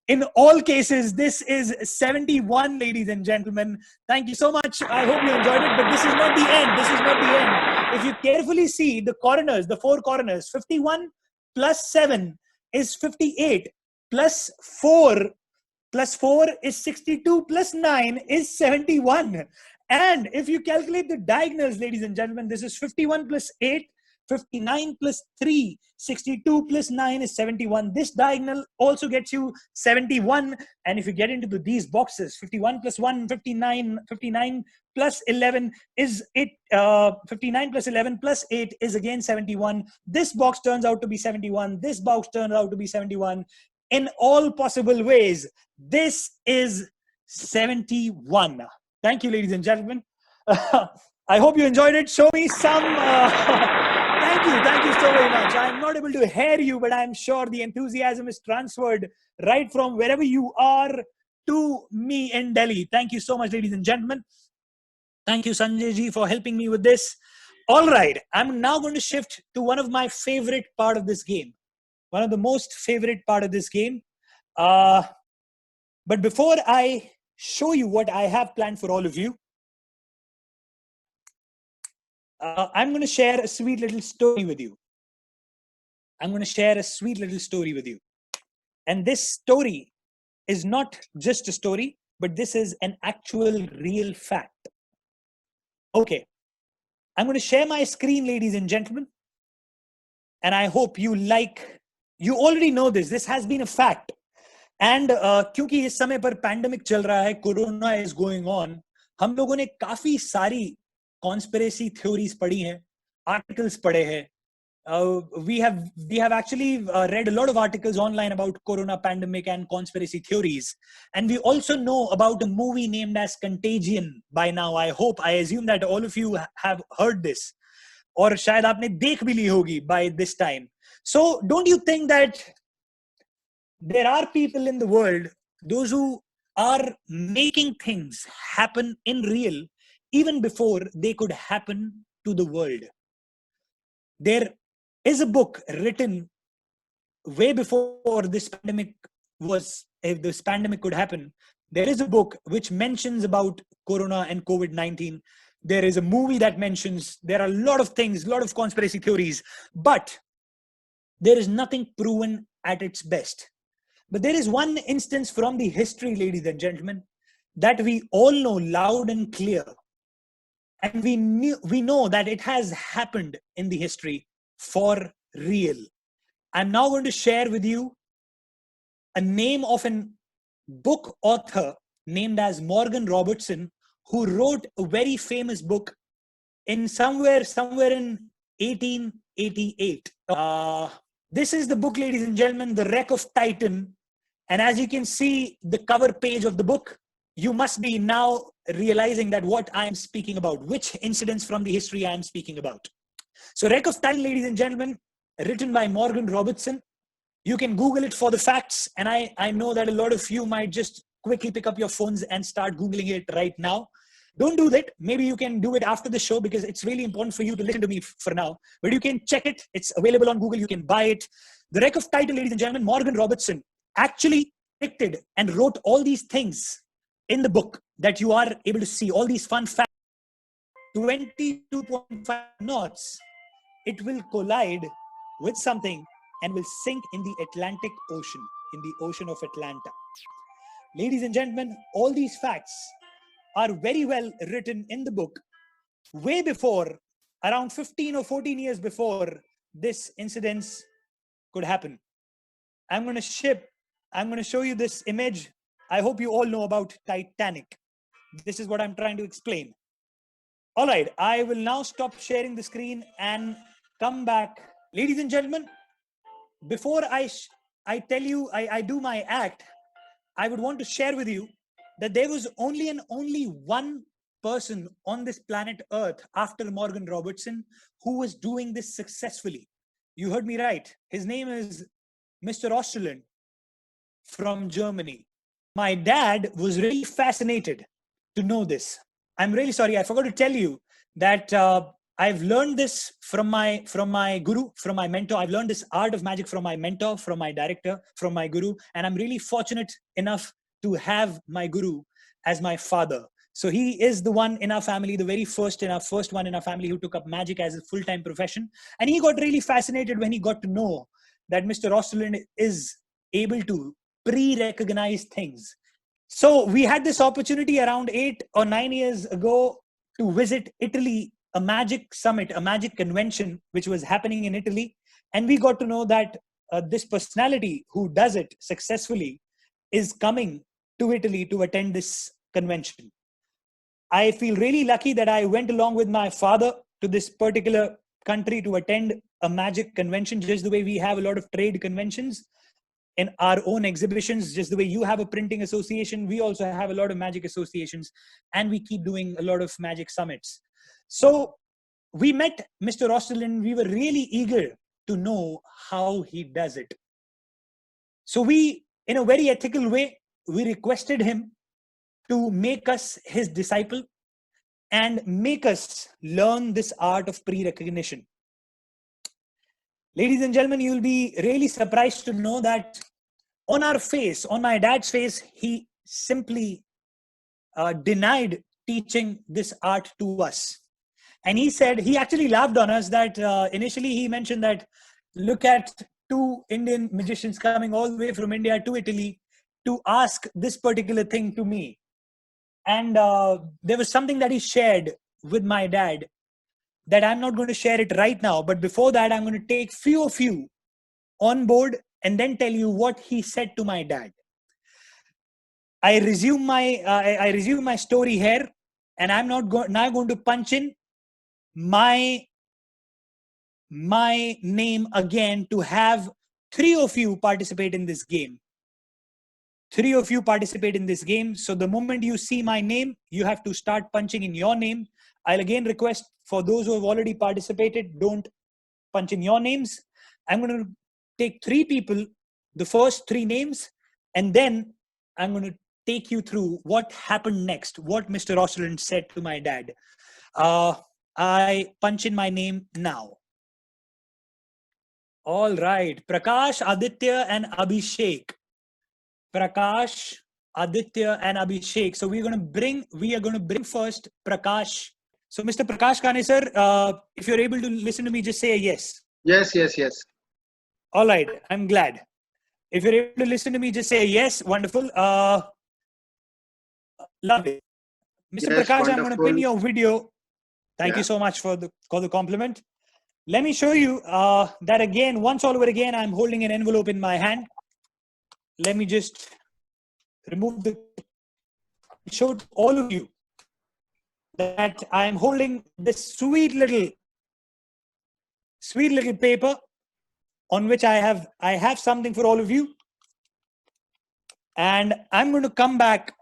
In all cases, this is 71, ladies and gentlemen. Thank you so much. I hope you enjoyed it, but this is not the end. This is not the end. If you carefully see the corners, the 4 corners, 51 plus 7 is 58, plus 4 is 62, plus 9 is 71. And if you calculate the diagonals, ladies and gentlemen, this is 51 plus 8, 59 plus 3, 62 plus 9 is 71. This diagonal also gets you 71. And if you get into these boxes, 51 plus 1, 59, 59 plus 11 is 8, 59 plus 11 plus 8 is again 71. This box turns out to be 71. This box turns out to be 71. In all possible ways, this is 71. Thank you, ladies and gentlemen. I hope you enjoyed it. Show me some... Thank you so very much. I'm not able to hear you, but I'm sure the enthusiasm is transferred right from wherever you are to me in Delhi. Thank you so much, ladies and gentlemen. Thank you, Sanjay ji, for helping me with this. All right, I'm now going to shift to one of my favorite part of this game. One of the most favorite part of this game. But before I show you what I have planned for all of you, I'm going to share a sweet little story with you. And this story is not just a story, but this is an actual real fact. Okay. I'm going to share my screen, ladies and gentlemen. And I hope you already know this. This has been a fact. And क्योंकि इस समय पर pandemic चल रहा है, Corona is going on, हम लोगों ने काफी सारी conspiracy theories पढ़ी हैं, articles पढ़े हैं. We have actually read a lot of articles online about Corona pandemic and conspiracy theories. And we also know about a movie named as Contagion by now. I assume that all of you have heard this. और शायद आपने देख भी ली होगी by this time. So don't you think that there are people in the world, those who are making things happen in real even before they could happen to the world? There is a book written way before this pandemic if this pandemic could happen. There is a book which mentions about Corona and COVID-19. There is a movie that mentions, there are a lot of things, a lot of conspiracy theories, but there is nothing proven at its best. But there is one instance from the history, ladies and gentlemen, that we all know loud and clear. And we know that it has happened in the history for real. I'm now going to share with you a name of a book author named as Morgan Robertson, who wrote a very famous book in somewhere in 1888. This is the book, ladies and gentlemen, The Wreck of Titan. And as you can see the cover page of the book, you must be now realizing that what I am speaking about, which incidents from the history I am speaking about. So Wreck of Titan, ladies and gentlemen, written by Morgan Robertson. You can Google it for the facts. And I know that a lot of you might just quickly pick up your phones and start Googling it right now. Don't do that. Maybe you can do it after the show because it's really important for you to listen to me for now. But you can check it. It's available on Google. You can buy it. The Wreck of Titan, ladies and gentlemen, Morgan Robertson actually predicted and wrote all these things in the book that you are able to see, all these fun facts. 22.5 knots, it will collide with something and will sink in the Atlantic Ocean, in the ocean of Atlanta. Ladies and gentlemen, all these facts are very well written in the book, way before, around 15 or 14 years before this incident could happen. I'm going to show you this image. I hope you all know about Titanic. This is what I'm trying to explain. All right, I will now stop sharing the screen and come back. Ladies and gentlemen, before I tell you, I do my act, I would want to share with you that there was only one person on this planet Earth after Morgan Robertson who was doing this successfully. You heard me right. His name is Mr. Osterland from Germany. My dad was really fascinated to know this. I'm really sorry, I forgot to tell you that I've learned this from my guru, from my mentor. I've learned this art of magic from my mentor, from my director, from my guru, and I'm really fortunate enough to have my guru as my father. So he is the one in our family, the very first one in our family who took up magic as a full-time profession. And he got really fascinated when he got to know that Mr. Osterland is able to pre-recognize things. So we had this opportunity around 8 or 9 years ago to visit Italy, a magic summit, a magic convention, which was happening in Italy. And we got to know that this personality who does it successfully is coming to Italy to attend this convention. I feel really lucky that I went along with my father to this particular country to attend a magic convention, just the way we have a lot of trade conventions in our own exhibitions, just the way you have a printing association, we also have a lot of magic associations, and we keep doing a lot of magic summits. So we met Mr. Osterland. We were really eager to know how he does it. So we, in a very ethical way, we requested him to make us his disciple and make us learn this art of pre-recognition. Ladies and gentlemen, you'll be really surprised to know that on our face, on my dad's face, he simply denied teaching this art to us. And he said, he actually laughed on us that initially he mentioned that, look at two Indian magicians coming all the way from India to Italy to ask this particular thing to me. And there was something that he shared with my dad that I'm not going to share it right now. But before that, I'm going to take few of you on board and then tell you what he said to my dad. I resume my story here, and I'm now going to punch in my name again to have three of you participate in this game. Three of you participate in this game. So the moment you see my name, you have to start punching in your name. I'll again request for those who have already participated, don't punch in your names. I'm going to take three people, the first three names, and then I'm going to take you through what happened next, what Mr. Osterland said to my dad. I punch in my name now. All right, Prakash, Aditya, and Abhishek. Prakash, Aditya, and Abhishek. So we are going to bring first Prakash. So Mr. Prakash Kane sir, if you're able to listen to me, just say a yes. Yes, yes, yes. All right, I'm glad. If you're able to listen to me, just say yes. Wonderful. Love it. Mr. Yes, Prakash, I'm going to wonderful. pin your video. Thank Yeah. you so much for the compliment. Let me show you that again, once all over again, I'm holding an envelope in my hand. Let me just remove the show to all of you that I'm holding this sweet little paper on which I have something for all of you. And I'm going to come back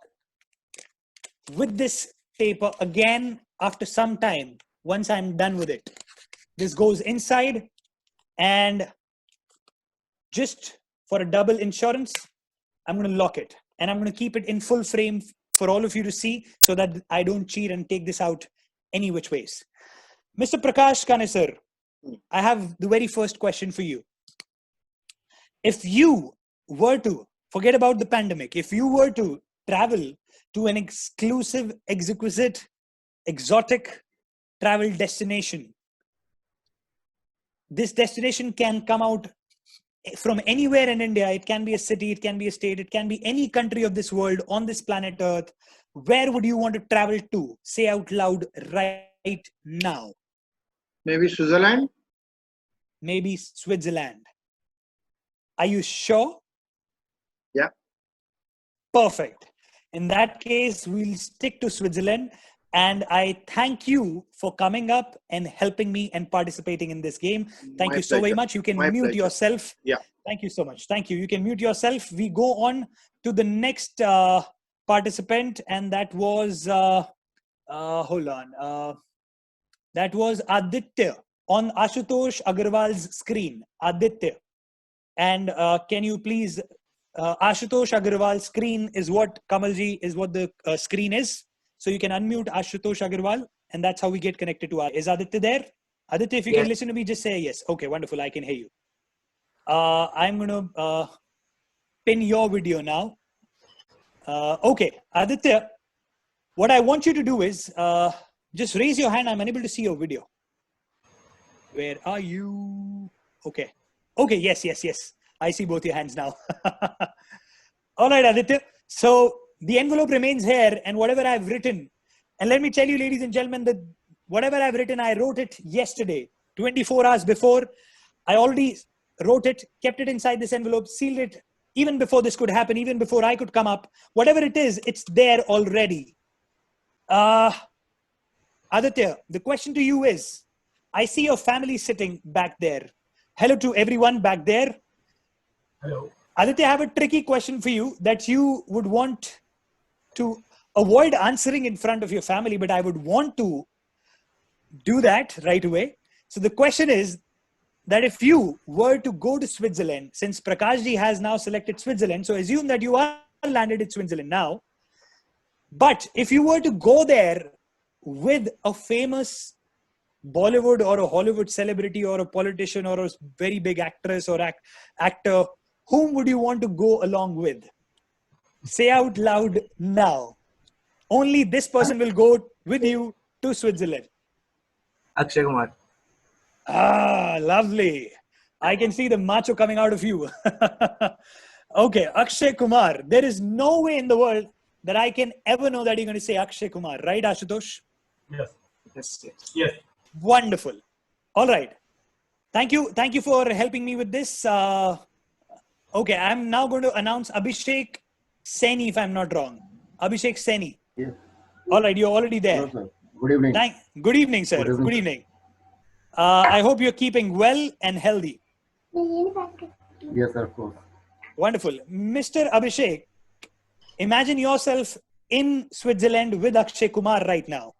with this paper again after some time once I'm done with it. This goes inside, and just for a double insurance, I'm going to lock it, and I'm going to keep it in full frame for all of you to see so that I don't cheat and take this out any which ways. Mr. Prakash Kane sir, I have the very first question for you. If you were to forget about the pandemic, if you were to travel to an exclusive, exquisite, exotic travel destination, this destination can come out from anywhere in India. It can be a city, it can be a state, it can be any country of this world on this planet Earth. Where would you want to travel to? Say out loud right right now? Maybe Switzerland. Maybe Switzerland. Are you sure? Yeah. Perfect. In that case, we'll stick to Switzerland. And I thank you for coming up and helping me and participating in this game. Thank My you so very pleasure. much. You can My mute pleasure. yourself. Yeah. Thank you so much. Thank you. You can mute yourself. We go on to the next participant, and that was, hold on. That was Aditya on Ashutosh Agarwal's screen. Aditya. And can you please, Ashutosh Agarwal's screen is what, Kamalji, is what the screen is. So you can unmute Ashutosh Agarwal, and that's how we get connected to Is Aditya there? Aditya, if you can listen to me, just say yes. Okay, wonderful. I can hear you. I'm going to pin your video now. Okay, Aditya, what I want you to do is just raise your hand. I'm unable to see your video. Where are you? Okay. Okay, yes. I see both your hands now. All right, Aditya. So the envelope remains here, and whatever I've written, and let me tell you, ladies and gentlemen, that whatever I've written, I wrote it yesterday, 24 hours before. I already wrote it, kept it inside this envelope, sealed it, even before this could happen, even before I could come up. Whatever it is, it's there already. Aditya, the question to you is, I see your family sitting back there. Hello to everyone back there. Hello. Aditya, I have a tricky question for you that you would want to avoid answering in front of your family, but I would want to do that right away. So the question is that if you were to go to Switzerland, since Prakashji has now selected Switzerland, so assume that you are landed in Switzerland now, but if you were to go there with a famous Bollywood or a Hollywood celebrity or a politician or a very big actress or actor, whom would you want to go along with? Say out loud now. Only this person will go with you to Switzerland. Akshay Kumar. Ah, lovely. I can see the macho coming out of you. Okay, Akshay Kumar. There is no way in the world that I can ever know that you're going to say Akshay Kumar, right, Ashutosh? Yes. Wonderful. All right. Thank you for helping me with this. Okay, I'm now going to announce Abhishek Saini, if I'm not wrong. Abhishek Saini. Yes. All right, you're already there. Hello, sir. Good evening. Good evening, sir. Good evening. I hope you're keeping well and healthy. Yes, sir, of course. Wonderful. Mr. Abhishek, imagine yourself in Switzerland with Akshay Kumar right now.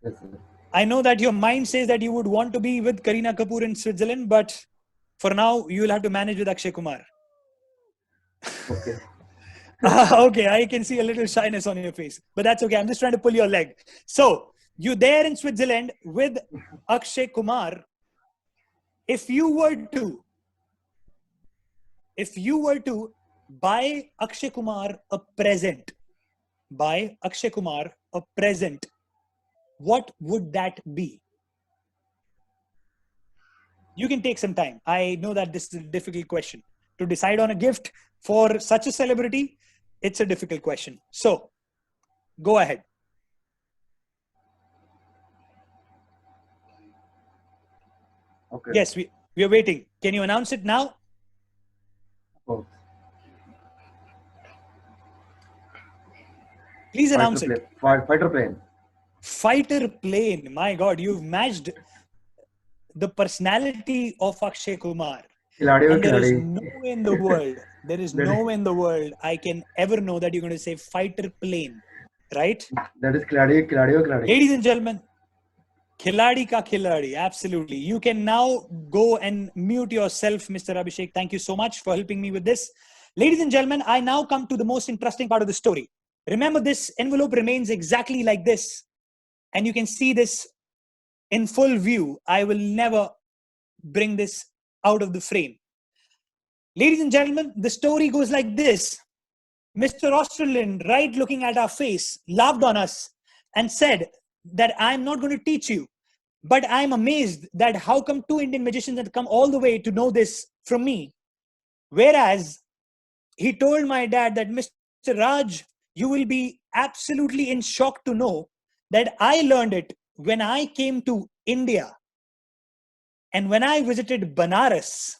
Yes, sir. I know that your mind says that you would want to be with Kareena Kapoor in Switzerland, but for now, you will have to manage with Akshay Kumar. Okay. Okay, I can see a little shyness on your face, but that's okay. I'm just trying to pull your leg. So, you're there in Switzerland with Akshay Kumar. If you were to buy Akshay Kumar a present, what would that be? You can take some time. I know that this is a difficult question. To decide on a gift for such a celebrity, it's a difficult question. So, go ahead. Okay. Yes, we are waiting. Can you announce it now? Oh. Please announce it. Fighter plane. Fighter plane. My God, you've matched the personality of Akshay Kumar. And there is no way in the world, no way in the world I can ever know that you're going to say fighter plane, right? That is Khiladi. Ladies and gentlemen, Khiladi ka Khiladi, absolutely. You can now go and mute yourself, Mr. Abhishek. Thank you so much for helping me with this. Ladies and gentlemen, I now come to the most interesting part of the story. Remember, this envelope remains exactly like this. And you can see this in full view. I will never bring this out of the frame. Ladies and gentlemen, the story goes like this. Mr. Australian, right looking at our face, laughed on us and said that I'm not going to teach you, but I'm amazed that how come two Indian magicians have come all the way to know this from me. Whereas he told my dad that, Mr. Raj, you will be absolutely in shock to know that I learned it when I came to India and when I visited Banaras,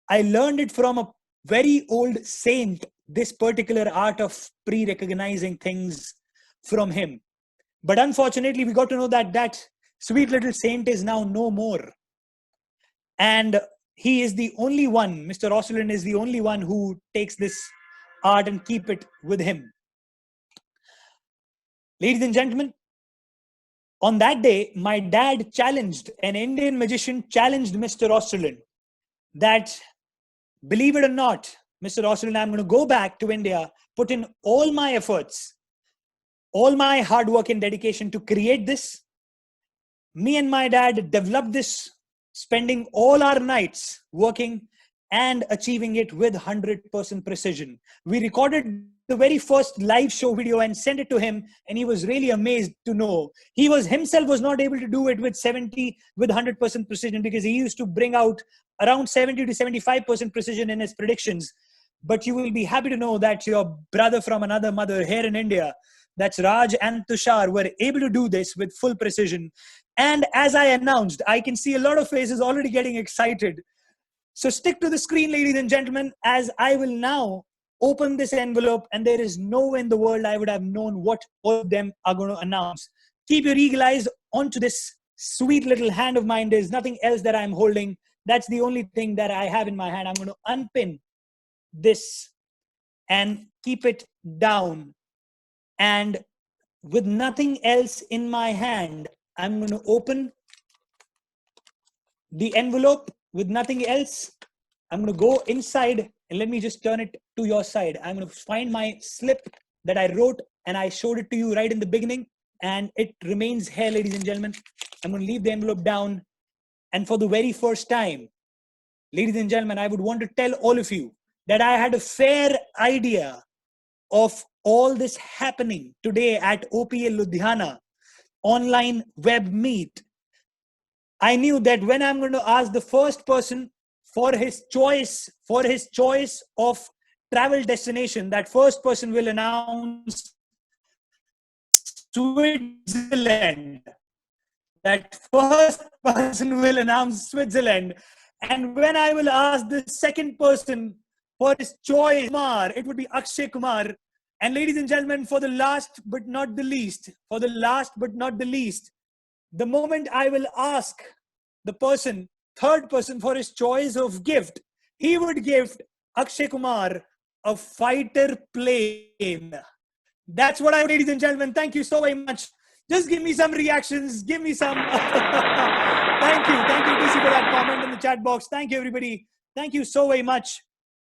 I learned it from a very old saint, this particular art of pre-recognizing things from him. But unfortunately, we got to know that that sweet little saint is now no more. And he is the only one, Mr. Rosalind is the only one who takes this art and keep it with him. Ladies and gentlemen, on that day, my dad challenged, an Indian magician challenged Mr. Rosalind that, believe it or not, Mr. Rosalind, I'm going to go back to India, put in all my efforts, all my hard work and dedication to create this. Me and my dad developed this, spending all our nights working and achieving it with 100% precision. We recorded the very first live show video and sent it to him, and he was really amazed to know he was himself was not able to do it with 100% precision, because he used to bring out around 70 to 75% precision in his predictions. But you will be happy to know that your brother from another mother here in India, that's Raj and Tushar, were able to do this with full precision. And as I announced, I can see a lot of faces already getting excited. So stick to the screen, ladies and gentlemen, as I will now open this envelope, and there is no way in the world I would have known what all of them are going to announce. Keep your eagle eyes onto this sweet little hand of mine. There's nothing else that I'm holding. That's the only thing that I have in my hand. I'm going to unpin this and keep it down. And with nothing else in my hand, I'm going to open the envelope with nothing else. I'm going to go inside, and let me just turn it to your side. I'm going to find my slip that I wrote and I showed it to you right in the beginning, and it remains here, ladies and gentlemen. I'm going to leave the envelope down. And for the very first time, ladies and gentlemen, I would want to tell all of you that I had a fair idea of all this happening today at OPL Ludhiana online web meet. I knew that when I'm going to ask the first person for his choice of travel destination, that first person will announce Switzerland. That first person will announce Switzerland. And when I will ask the second person for his choice, it would be Akshay Kumar. And ladies and gentlemen, for the last but not the least, the moment I will ask the person, third person, for his choice of gift, he would give Akshay Kumar a fighter plane. That's what ladies and gentlemen, thank you so very much. Just give me some reactions, give me some. Thank you, DC, for that comment in the chat box. Thank you, everybody. Thank you so very much.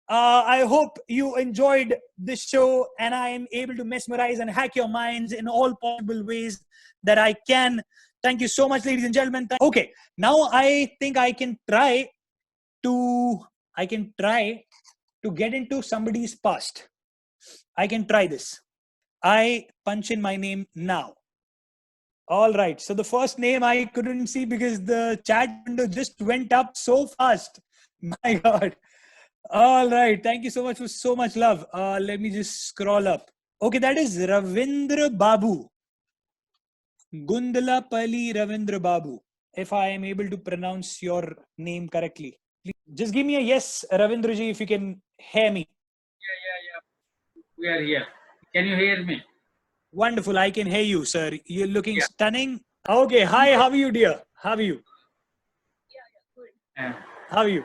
I hope you enjoyed this show, and I am able to mesmerize and hack your minds in all possible ways that I can. Thank you so much, ladies and gentlemen. Okay, now I think I can try to get into somebody's past. I can try this. I punch in my name now. All right. So the first name I couldn't see because the chat window just went up so fast. My God. All right. Thank you so much for so much love. Let me just scroll up. Okay, that is Ravindra Babu. Gundalapalli Ravindra Babu. If I am able to pronounce your name correctly. Please just give me a yes, Ravindraji, if you can hear me. Yeah. We are here. Can you hear me? Wonderful. I can hear you, sir. You're looking stunning. Okay. Hi. How are you, dear? How are you? Yeah. How are you?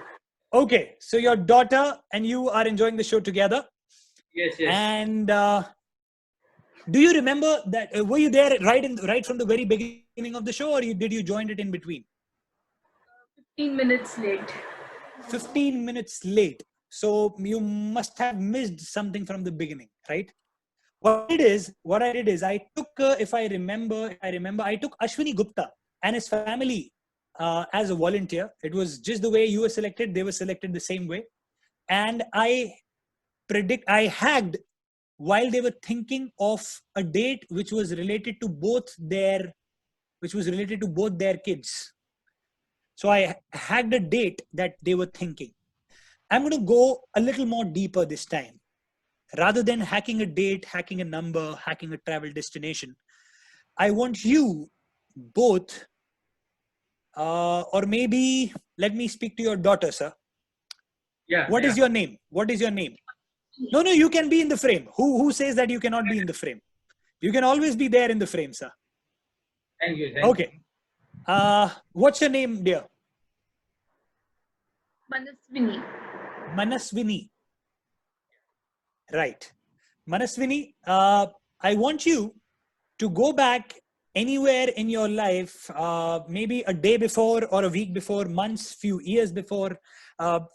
Okay. So your daughter and you are enjoying the show together. Yes. And do you remember that? Were you there right from the very beginning of the show, or did you join it in between? 15 minutes late. 15 minutes late. So you must have missed something from the beginning, right? What I did is I took, if I remember, I took Ashwini Gupta and his family as a volunteer. It was just the way you were selected; they were selected the same way, and I hacked while they were thinking of a date which was related to both their kids. So I hacked a date that they were thinking. I'm going to go a little more deeper this time. Rather than hacking a date, hacking a number, hacking a travel destination, I want you both, or maybe let me speak to your daughter, sir. Yeah. What is your name? What is your name? No, you can be in the frame. Who says that you cannot be in the frame? You can always be there in the frame, sir. Thank you. Okay. What's your name, dear? Manaswini. Manaswini. Right. Manaswini, I want you to go back anywhere in your life, maybe a day before or a week before, months, few years before,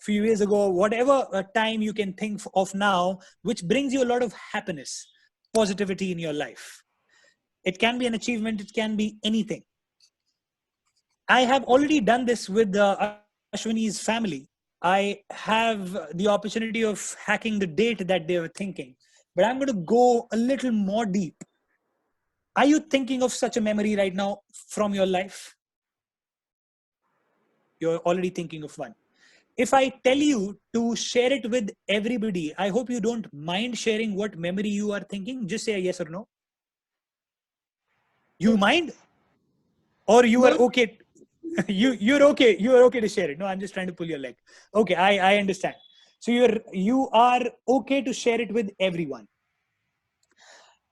few years ago, whatever time you can think of now, which brings you a lot of happiness, positivity in your life. It can be an achievement. It can be anything. I have already done this with Ashwini's family. I have the opportunity of hacking the date that they were thinking, but I'm going to go a little more deep. Are you thinking of such a memory right now from your life? You're already thinking of one. If I tell you to share it with everybody, I hope you don't mind sharing what memory you are thinking. Just say a yes or no. You mind? Or you are okay? You're okay. You're okay to share it. No, I'm just trying to pull your leg. Okay, I understand. So you are okay to share it with everyone.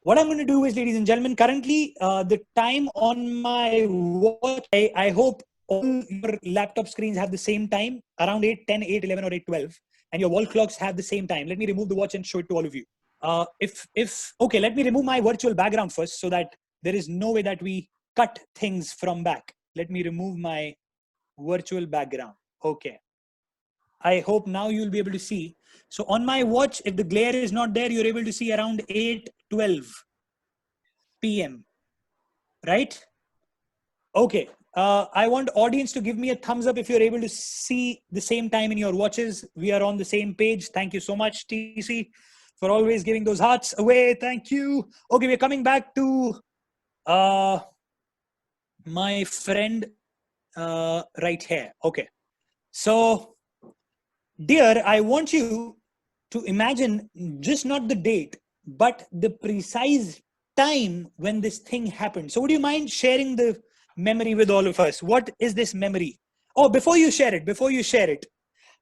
What I'm going to do is, ladies and gentlemen, currently the time on my watch, I hope all your laptop screens have the same time, around 8:10, 8:11 or 8:12, and your wall clocks have the same time. Let me remove the watch and show it to all of you. Okay, let me remove my virtual background first so that there is no way that we cut things from back. Let me remove my virtual background. Okay. I hope now you'll be able to see. So on my watch, if the glare is not there, you're able to see around 8:12 p.m. Right? Okay. I want audience to give me a thumbs up if you're able to see the same time in your watches. We are on the same page. Thank you so much, TC, for always giving those hearts away. Thank you. Okay, we're coming back to my friend right here. Okay. So, dear, I want you to imagine just not the date, but the precise time when this thing happened. So would you mind sharing the memory with all of us? What is this memory? Oh, before you share it,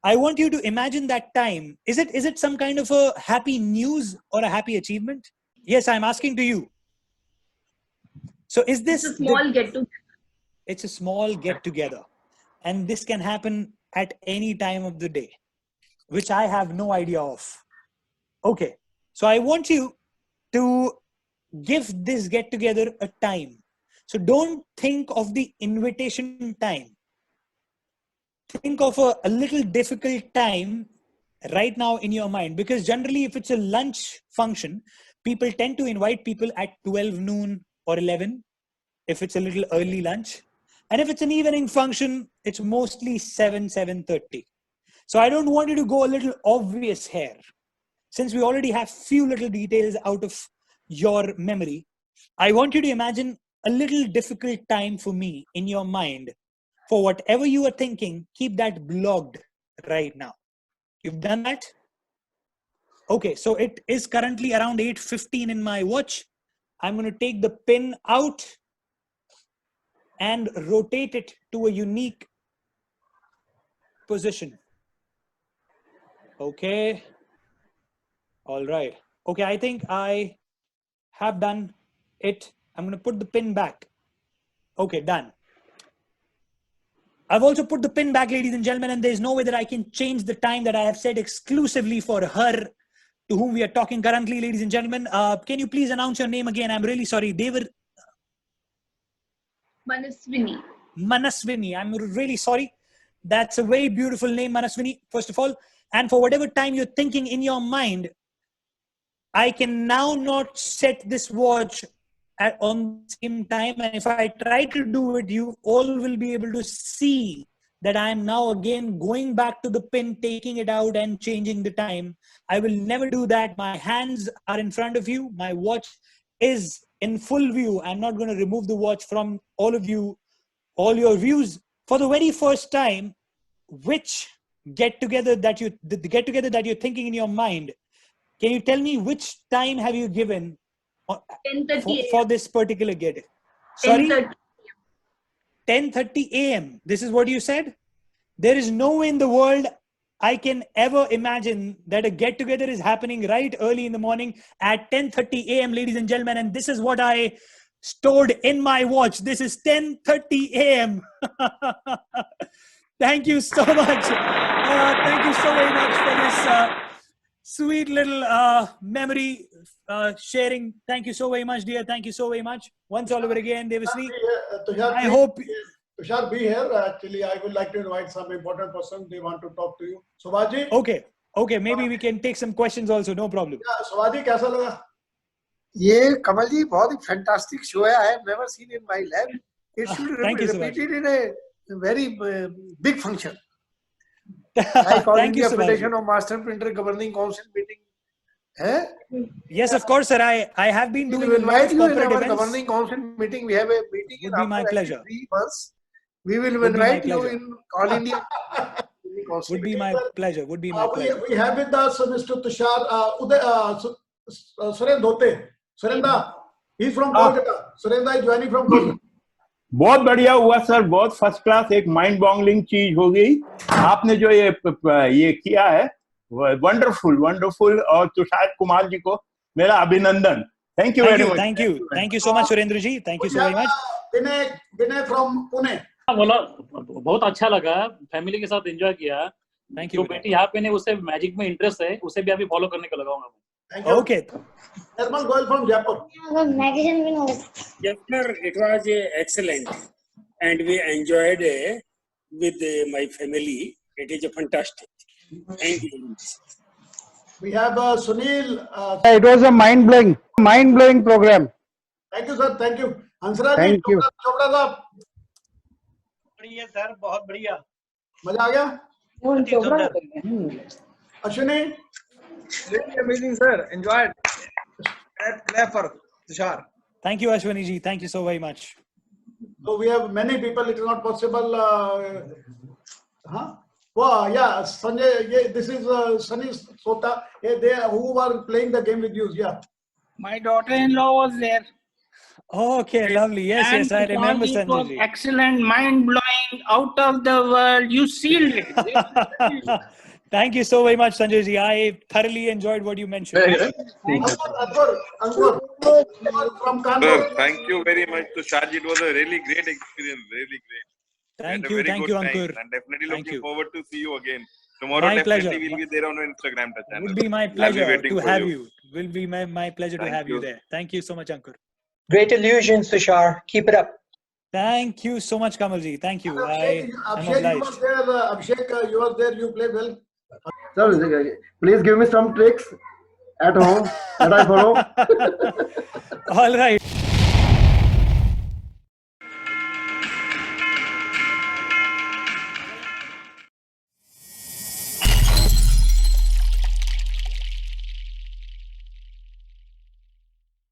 I want you to imagine that time. Is it some kind of a happy news or a happy achievement? Yes, I'm asking to you. So is this It's a small get-together. It's a small get-together. And this can happen at any time of the day, which I have no idea of. Okay, so I want you to give this get-together a time. So don't think of the invitation time. Think of a little difficult time right now in your mind, because generally if it's a lunch function, people tend to invite people at 12 noon or 11 if it's a little early lunch. And if it's an evening function, it's mostly 7:30. So I don't want you to go a little obvious here. Since we already have few little details out of your memory, I want you to imagine a little difficult time for me in your mind. For whatever you are thinking, keep that blocked right now. You've done that? Okay, so it is currently around 8:15 in my watch. I'm going to take the pin out and rotate it to a unique position. Okay. All right. Okay, I think I have done it. I'm going to put the pin back. Okay, done. I've also put the pin back, ladies and gentlemen, and there's no way that I can change the time that I have set exclusively for her, to whom we are talking currently, ladies and gentlemen. Can you please announce your name again? I'm really sorry. They were Manaswini. Manaswini. I'm really sorry. That's a very beautiful name, Manaswini, first of all. And for whatever time you're thinking in your mind, I can now not set this watch on the same time. And if I try to do it, you all will be able to see that I am now again going back to the pin, taking it out and changing the time. I will never do that. My hands are in front of you. My watch is in full view. I'm not going to remove the watch from all of you, all your views. For the very first time, which get-together that the get-together that you're thinking in your mind, can you tell me which time have you given 10:30 for this particular get? Sorry? 10:30. 10:30 a.m. This is what you said? There is no way in the world I can ever imagine that a get-together is happening right early in the morning at 10:30 a.m., ladies and gentlemen. And this is what I stored in my watch. This is 10:30 a.m. Thank you so much. Thank you so very much for this sweet little memory sharing. Thank you so very much, dear. Thank you so very much. Once all over again, Devasri. Tushar, I please, hope... Tushar, be here. Actually, I would like to invite some important person. They want to talk to you. Subhaji? Okay. Maybe we can take some questions also. No problem. Yeah, Subhaji, कैसा लगा? ये कमल जी बहुत ही fantastic show है. I have never seen in my life. It should be Thank you, repeated in a very big function. Like all Thank you, India Subhaji. Federation of Master Printer Governing Council meeting. Yes, of course, sir. I have been We doing will a lot of invite you in corporate our events. governing council meeting. We have a meeting in Would be my after pleasure. 3 months. We will Would be my invite you pleasure. in all India. Would be my pleasure. Would be my pleasure. We have with us Mr. Tushar Surendra Dhote. Surendra, he's from Kolkata. Surendra is joining from Kolkata. बहुत बढ़िया हुआ sir. बहुत first class एक mind boggling चीज हो गई आपने जो ये किया है. वंडरफुल. और तुषार कुमार जी को मेरा अभिनंदन. Thank you very much. Thank you so much, Surendra ji. Thank you so very much. Vinay from Pune. बोला बहुत अच्छा लगा. फैमिली के साथ एंजॉय किया. Thank you. जो बेटी यहाँ पे ने उसे मैजिक में इंटरेस्ट है उसे भी अभी फॉलो करने का लगाऊंगा. Okay. Herman Goel from Jaipur. Yes, sir, it was excellent and we enjoyed with my family. It is fantastic. Thank you. We have Sunil. It was a mind-blowing program. Thank you, sir. Thank you. Hansraj Thank you. Chopra साहब. बढ़िया sir, बहुत बढ़िया. मजा आ गया? Ashwini. Really amazing, sir. Enjoyed. Clap for Tushar. Thank you, Ashwani ji. Thank you so very much. So we have many people. It is not possible. Wow, yeah, Sanjay. Yeah, this is Sunny Sota. They who were playing the game with you. Yeah. My daughter-in-law was there. Okay, lovely. Yes, I remember it was Sanjay ji. excellent, mind-blowing, out of the world. You sealed it. Thank you so very much, Sanjay ji. I thoroughly enjoyed what you mentioned. Ankur from Kanpur. Sir, thank you very much to Shahji. It was a really great experience. Really great. Thank you, Ankur. And definitely looking forward to see you again. Tomorrow My definitely pleasure. we'll be there on our Instagram channel. Would be my pleasure to have you. Will be my pleasure to Thank have you you. there. Thank you so much, Ankur. Great illusions, Tushar. Keep it up. Thank you so much, Kamalji. Thank you. I'm Abhishek, you obliged. was there. Abhishek, you was there. You played well. Sir, please give me some tricks at home that I follow. All right.